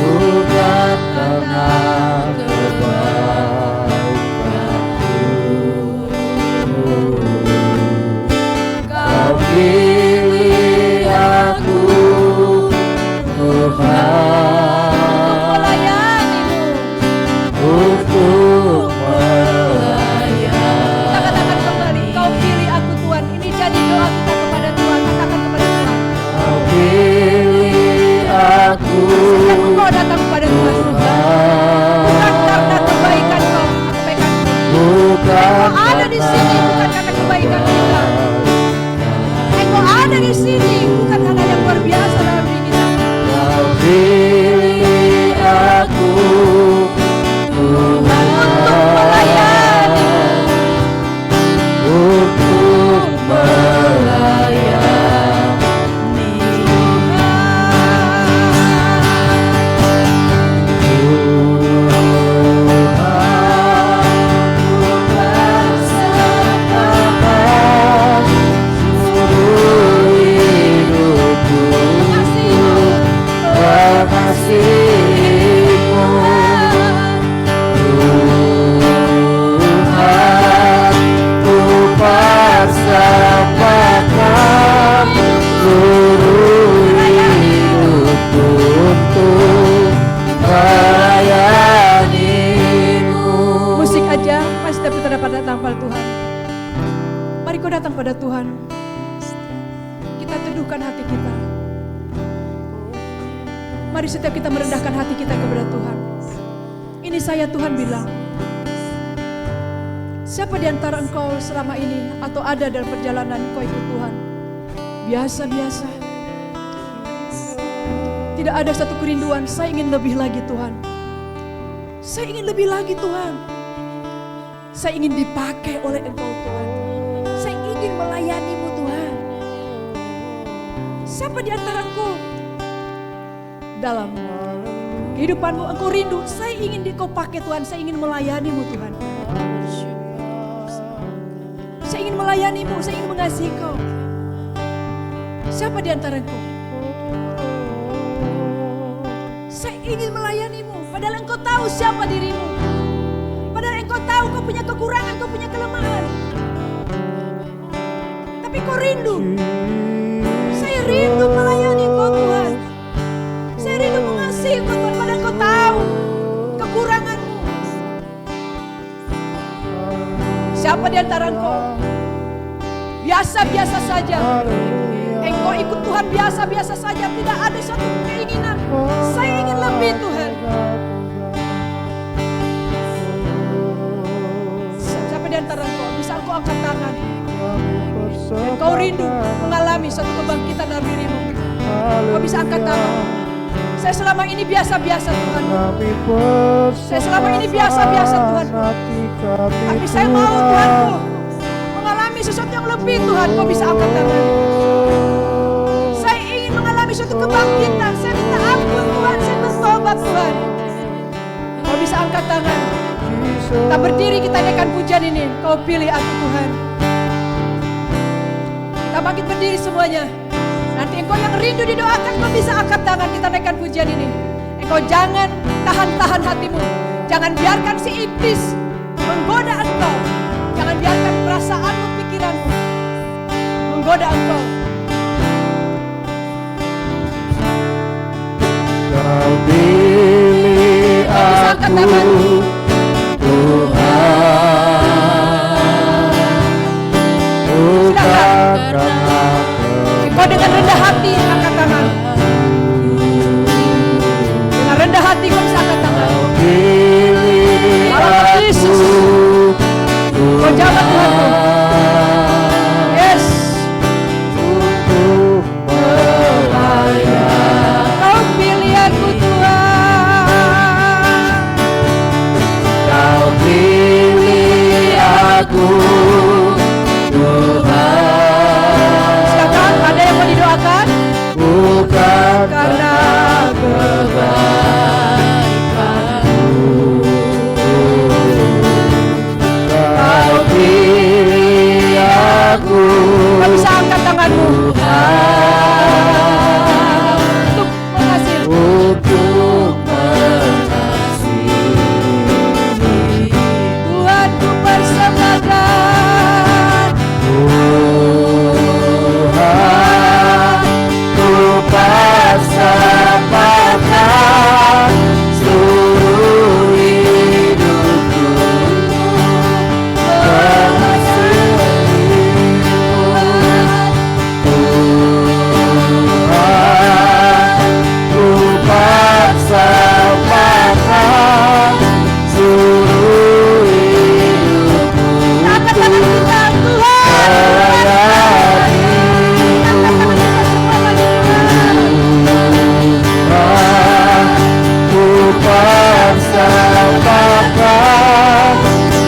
bukan karena kebaikanku. Kau pilih aku, Tuhan,
Melayanimu.
untuk melayani.
Kita katakan kembali, kau pilih aku Tuhan. Ini jadi doa kita kepada Tuhan. Katakan kepada Tuhan.
Kau pilih aku,
Sejak engkau datang kepada Tuhan, bukan karena kebaikan kau,
bukan
Engkau ada di sini bukan karena kebaikan kita. Engkau ada di sini bukan karena yang luar biasa dalam diri kita.
Kau pilih aku, Tuhan,
Untuk melayani.
untuk melayani.
Musik aja, Mas setiap kita dapat datang pada Tuhan. Mari kau datang pada Tuhan. Kita teduhkan hati kita. Mari setiap kita merendahkan hati kita kepada Tuhan. Ini saya Tuhan bilang. Siapa di antara engkau selama ini atau ada dalam perjalanan engkau ikut Tuhan? Biasa-biasa. Tidak ada satu kerinduan, saya ingin lebih lagi Tuhan. Saya ingin lebih lagi Tuhan. Saya ingin dipakai oleh Engkau Tuhan. Saya ingin melayani-Mu Tuhan. Siapa di antara engkau dalam kehidupanmu engkau rindu, saya ingin Engkau pakai Tuhan, saya ingin melayani-Mu Tuhan. Saya ingin melayani-Mu, saya ingin mengasihi Kau. Siapa di antara engkau? Saya ingin melayani-Mu, padahal Engkau tahu siapa dirimu. Padahal Engkau tahu Kau punya kekurangan, Kau punya kelemahan. Tapi Kau rindu. Saya rindu melayani Kau Tuhan. Saya rindu mengasihi Kau Tuhan, padahal Kau tahu kekuranganmu. Siapa di antara engkau? Biasa-biasa saja. Engkau ikut Tuhan biasa-biasa saja, tidak ada satu keinginan. Saya ingin lebih Tuhan. Siapa di antara engkau bisa engkau angkat tangan? Engkau rindu mengalami satu kebangkitan dalam dirimu. Kau bisa angkat tangan. Saya selama ini biasa-biasa Tuhan. Saya selama ini biasa-biasa Tuhan. Tapi saya mau Tuhanku mengalami sesuatu yang lebih Tuhan. Kau bisa angkat tangan. Saya ingin mengalami suatu kebangkitan. Saya minta ampun Tuhan. Saya bertobat Tuhan. Kau bisa angkat tangan. Kita berdiri, kita naikkan pujian ini. Kau pilih aku Tuhan. Kita bangkit berdiri semuanya. Nanti engkau yang rindu didoakan, kau bisa angkat tangan, kita naikkan pujian ini. Engkau jangan tahan-tahan hatimu. Jangan biarkan si iblis menggoda engkau. Jangan biarkan perasaanmu, pikiranmu menggoda engkau. angkat tanganmu. Engkau dengan rendah hati angkat tangan. Dengan rendah hati kau bisa angkat tangan. Dalam nama Yesus, kau jabat Tuhanku. Yes. Kau pilih aku Tuhan.
Kau pilih aku Tuhan.
Silakan, ada yang mau didoakan?
Bukan
Karena
Kau pilih aku
kau bisa angkat tanganmu untuk mengasihi.
untuk mengasihi.
Tuhan ku persembahkan.
Tuhan, ku persembahkan seluruh hidupku Tuhan, ku persembahkan seluruh hidupku
Angkat tangan kita Tuhan.
Ku persembahkan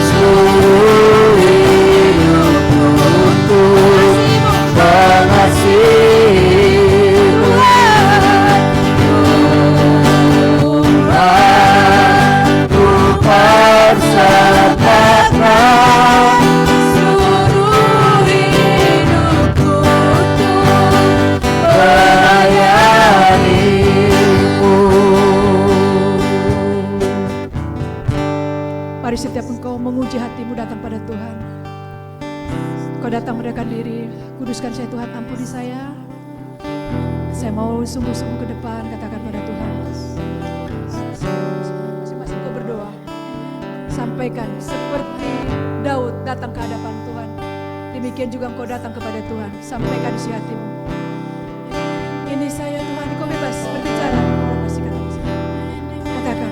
seluruh hidupku untuk mengasihimu. Tuhan, ku persembahkan
Seluruh hidupku untuk
melayanimu.
Mari setiap engkau menguji hatimu datang pada Tuhan. Kau datang merendahkan diri, kuduskan saya Tuhan, ampuni saya. Saya mau sungguh-sungguh ke depan, katakan pada Tuhan. Masing-masing kau berdoa. Sampaikan seperti Daud datang ke hadapan Tuhan. Demikian juga engkau datang kepada Tuhan. Sampaikan isi hatimu. Ini saya Tuhan, engkau bebas berbicara. Katakan.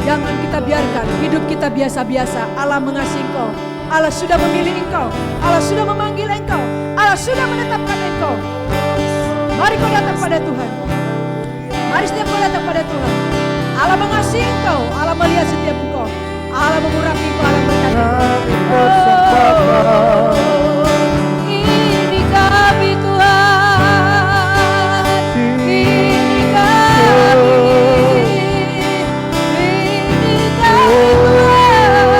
Jangan kita biarkan hidup kita biasa-biasa. Allah mengasihi engkau. Allah sudah memilih engkau. Allah sudah memanggil engkau. Allah sudah menetapkan engkau. Mari kau datang pada Tuhan. Mari setiap kau datang pada Tuhan. Allah mengasihi engkau. Allah melihat setiap engkau. Allah mengurapi engkau. Allah berkati. Ini kami Tuhan. Ini kami. Ini kami Tuhan.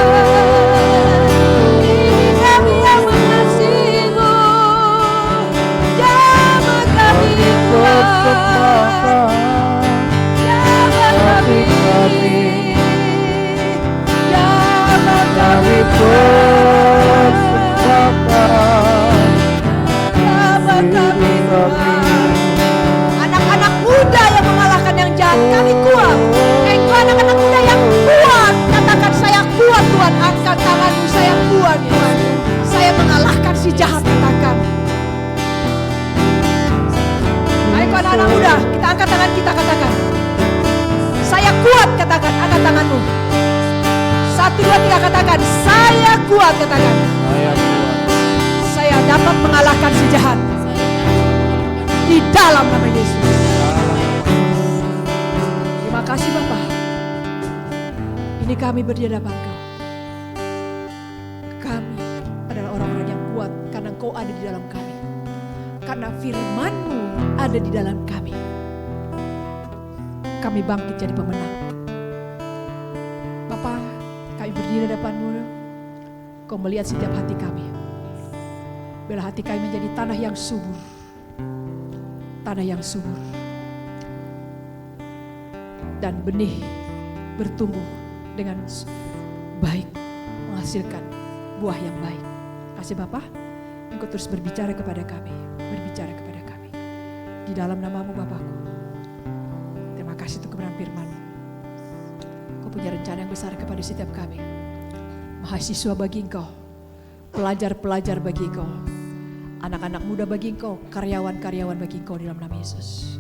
Ini kami yang mengasihimu. Jamah kami Tuhan. Jamah kami. Jamah kami Tuhan. Jamah kami Tuhan. Anak-anak muda yang mengalahkan yang jahat, kami kuat. Engkau anak-anak muda yang kuat, katakan saya kuat Tuhan. Angkat tanganmu, saya kuat Tuhan. Saya mengalahkan si jahat, katakan. Ayo anak-anak muda, kita angkat tangan kita, katakan. Saya kuat, katakan, angkat tanganmu. 1, 2, 3, katakan. Saya kuat, katakan. Saya dapat mengalahkan si jahat. Di dalam nama Yesus. Terima kasih Bapak. Ini kami berdiri di hadapan Kau. Kami adalah orang-orang yang kuat karena Engkau ada di dalam kami. Karena firman-Mu ada di dalam kami. Kami bangkit jadi pemenang. Bapak, kami berdiri di hadapan-Mu. Kau melihat setiap hati kami. Bila hati kami menjadi tanah yang subur. Tanah yang subur. Dan benih bertumbuh dengan baik, menghasilkan buah yang baik. Kasih Bapak, Engkau terus berbicara kepada kami, berbicara kepada kami. Di dalam nama-Mu Bapakku. Terima kasih untuk kebenaran firman-Mu. Kau punya rencana yang besar kepada setiap kami. Mahasiswa bagi Engkau, pelajar-pelajar bagi Engkau, anak-anak muda bagi Engkau, karyawan-karyawan bagi Engkau di dalam nama Yesus.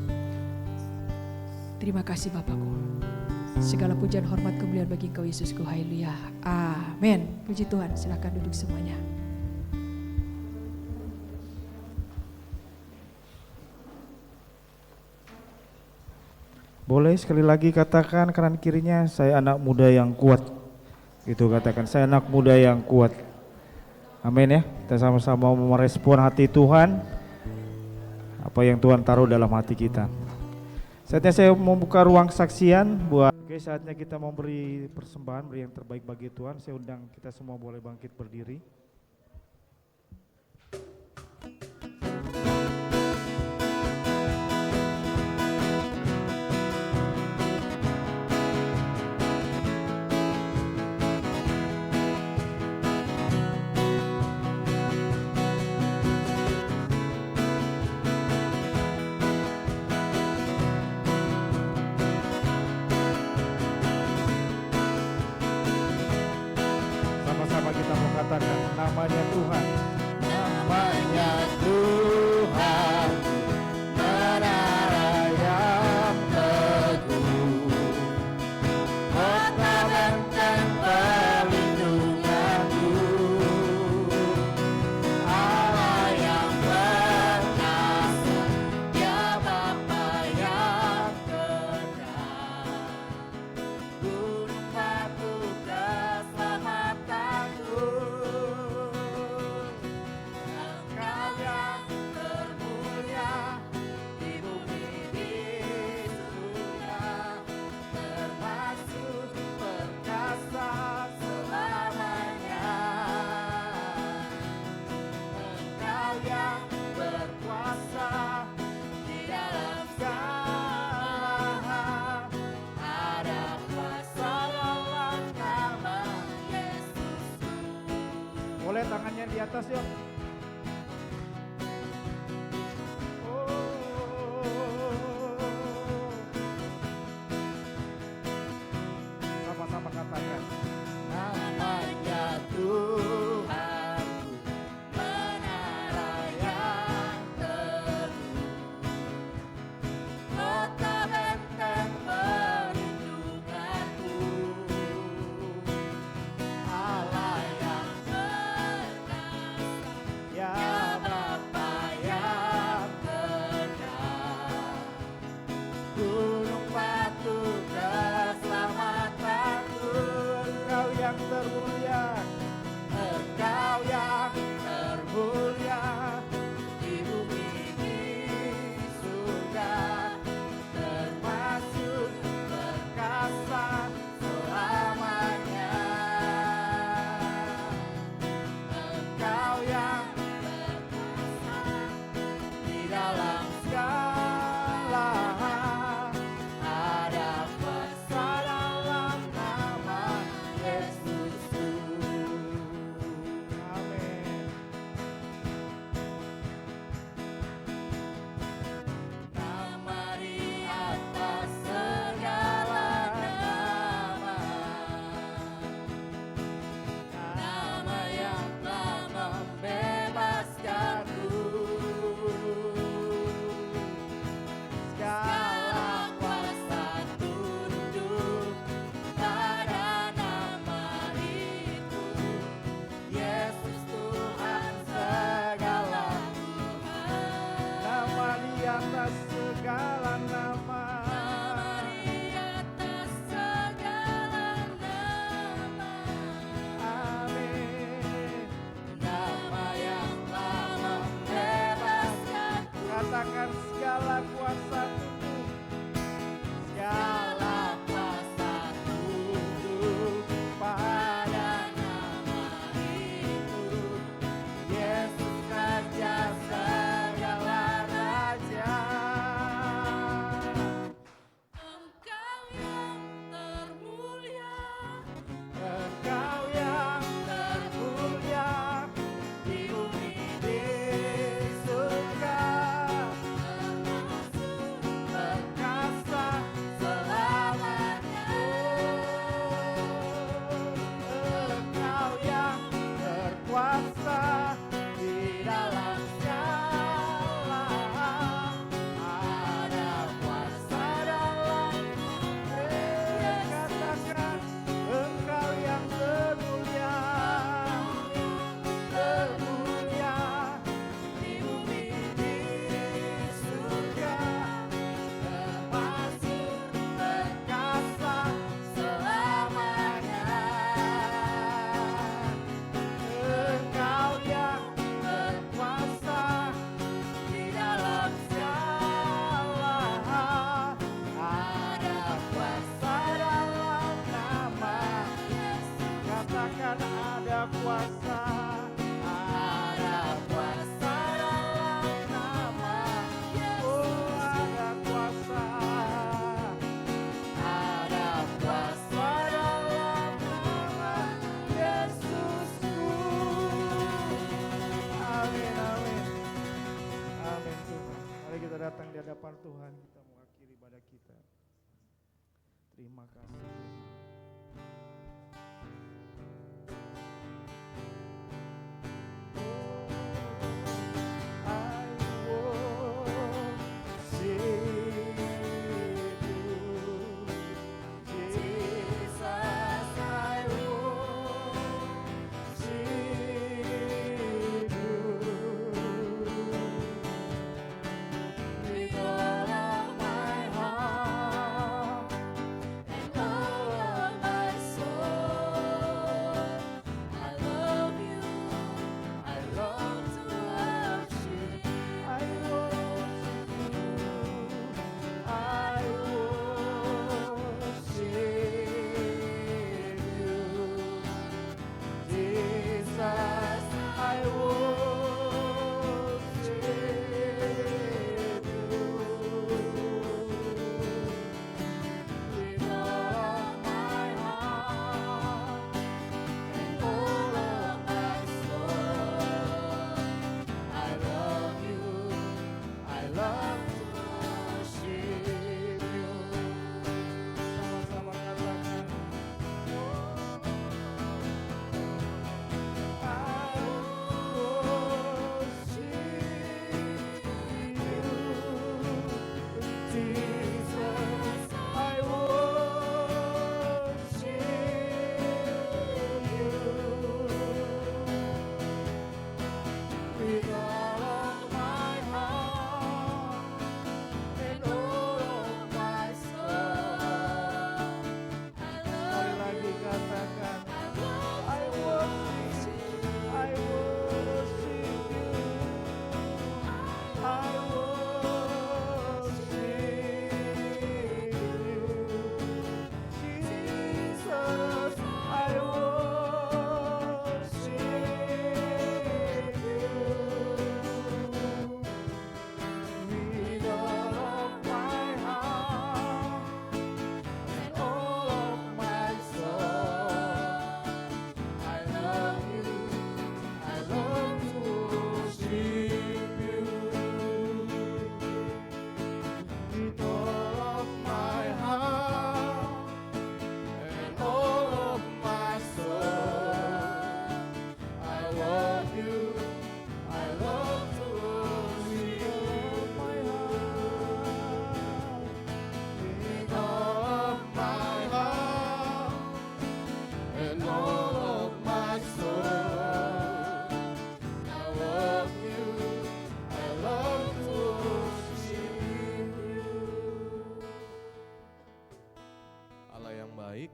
Terima kasih Bapakku. Segala pujian, hormat, kemuliaan bagi Engkau Yesusku. Haleluya. Amin. Puji Tuhan. Silakan duduk semuanya.
Boleh sekali lagi katakan kanan kirinya, saya anak muda yang kuat. Itu katakan, saya anak muda yang kuat. Amin ya. Kita sama-sama merespon hati Tuhan, apa yang Tuhan taruh dalam hati kita. Saatnya saya membuka ruang kesaksian buat saatnya kita mau beri persembahan, beri yang terbaik bagi Tuhan. Saya undang kita semua boleh bangkit berdiri. Kita mau katakan namanya Tuhan,
namanya Tuhan, menara yang teguh, kota benteng perlindunganku, Allah yang perkasa, Dia Bapa yang kekal, gunung batu keselamatan.
Boleh tangannya di atas yuk. Sama-sama katakan
Namanya Tuhan, menara yang teguh, kota benteng perlindunganku, Allah yang perkasa,
ya
Bapa yang kekal, gunung batu keselamatanku,
Engkau yang termulia,
Engkau yang termulia di bumi di surga, termasuk perkasa selamanya. Engkau yang berkuasa di dalam segala, ada kuasa dalam nama Yesus.
amin.
Nama di atas segala nama, nama yang telah membebaskanku. Segala kuasa tunduk pada nama itu, Yesus Tuhan segala Tuhan.
Nama di atas segala nama,
Di atas segala nama,
amin.
nama yang telah membebaskanku.
Katakan segala kuasa tunduk,
Segala kuasa tunduk pada nama itu, Yesus Raja segala raja. Engkau yang termulia, Engkau yang termulia di bumi di surga, termasuk
Tuhan, kita mau akhiri ibadah kita. Terima kasih Tuhan.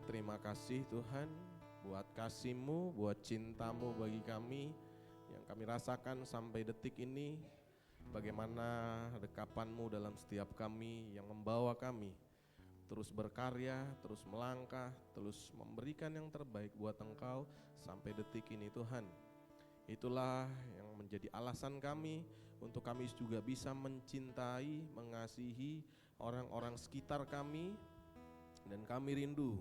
Terima kasih Tuhan buat kasih-Mu, buat cinta-Mu bagi kami yang kami rasakan sampai detik ini. Bagaimana dekapan-Mu dalam setiap kami yang membawa kami terus berkarya, terus melangkah, terus memberikan yang terbaik buat Engkau sampai detik ini Tuhan. Itulah yang menjadi alasan kami untuk kami juga bisa mencintai, mengasihi orang-orang sekitar kami, dan kami rindu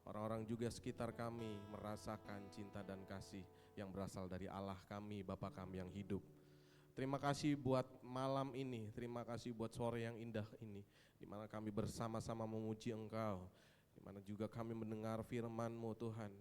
orang-orang juga sekitar kami merasakan cinta dan kasih yang berasal dari Allah kami, Bapa kami yang hidup. Terima kasih buat malam ini, terima kasih buat sore yang indah ini, di mana kami bersama-sama memuji Engkau, di mana juga kami mendengar firman-Mu Tuhan.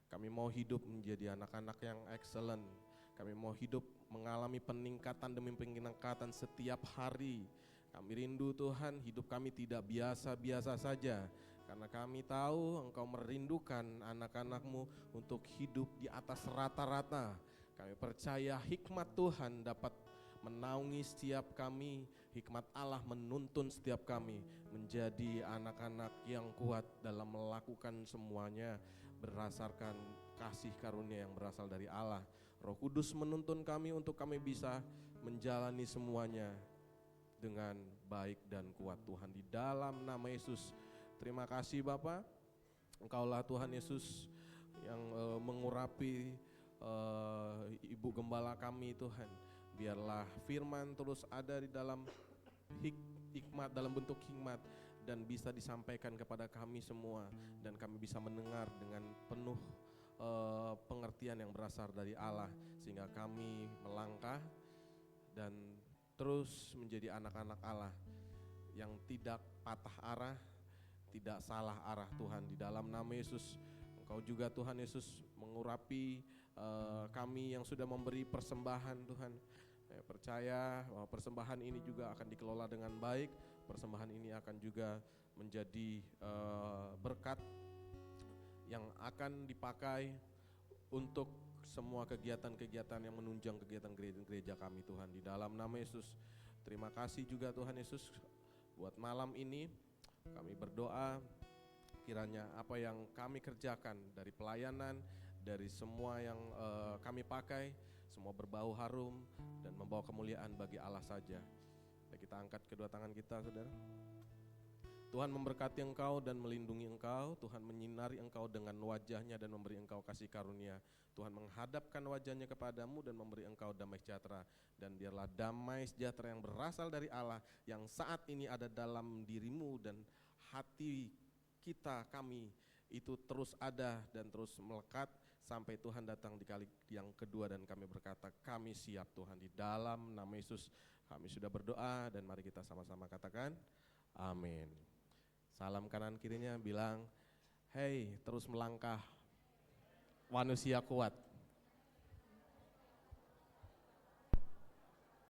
Kami mau hidup menjadi anak-anak yang excellent, kami mau hidup mengalami peningkatan demi peningkatan setiap hari. Kami rindu Tuhan, hidup kami tidak biasa-biasa saja, karena kami tahu Engkau merindukan anak-anak-Mu untuk hidup di atas rata-rata. Kami percaya hikmat Tuhan dapat menaungi setiap kami, hikmat Allah menuntun setiap kami menjadi anak-anak yang kuat dalam melakukan semuanya berdasarkan kasih karunia yang berasal dari Allah. Roh Kudus menuntun kami untuk kami bisa menjalani semuanya dengan baik dan kuat Tuhan, di dalam nama Yesus. Terima kasih Bapa, Engkaulah Tuhan Yesus yang mengurapi Ibu Gembala kami Tuhan. Biarlah firman terus ada di dalam hikmat, dalam bentuk hikmat, dan bisa disampaikan kepada kami semua, dan kami bisa mendengar dengan penuh pengertian yang berasal dari Allah, sehingga kami melangkah dan terus menjadi anak-anak Allah yang tidak patah arah, tidak salah arah Tuhan. Di dalam nama Yesus, Engkau juga Tuhan Yesus mengurapi kami yang sudah memberi persembahan Tuhan. Saya percaya bahwa persembahan ini juga akan dikelola dengan baik. Persembahan ini akan juga menjadi berkat yang akan dipakai untuk semua kegiatan-kegiatan yang menunjang kegiatan gereja kami Tuhan. Di dalam nama Yesus, terima kasih juga Tuhan Yesus buat malam ini. Kami berdoa kiranya apa yang kami kerjakan dari pelayanan, dari semua yang kami pakai, semua berbau harum dan membawa kemuliaan bagi Allah saja. Kita angkat kedua tangan kita, saudara. Tuhan memberkati engkau dan melindungi engkau. Tuhan menyinari engkau dengan wajahnya dan memberi engkau kasih karunia. Tuhan menghadapkan wajahnya kepadamu dan memberi engkau damai sejahtera. Dan biarlah damai sejahtera yang berasal dari Allah yang saat ini ada dalam dirimu dan hati kita, kami, itu terus ada dan terus melekat sampai Tuhan datang di kali yang kedua dan kami berkata, kami siap Tuhan. Di dalam nama Yesus kami sudah berdoa dan mari kita sama-sama katakan amin. Salam kanan kirinya bilang, hey terus melangkah manusia kuat.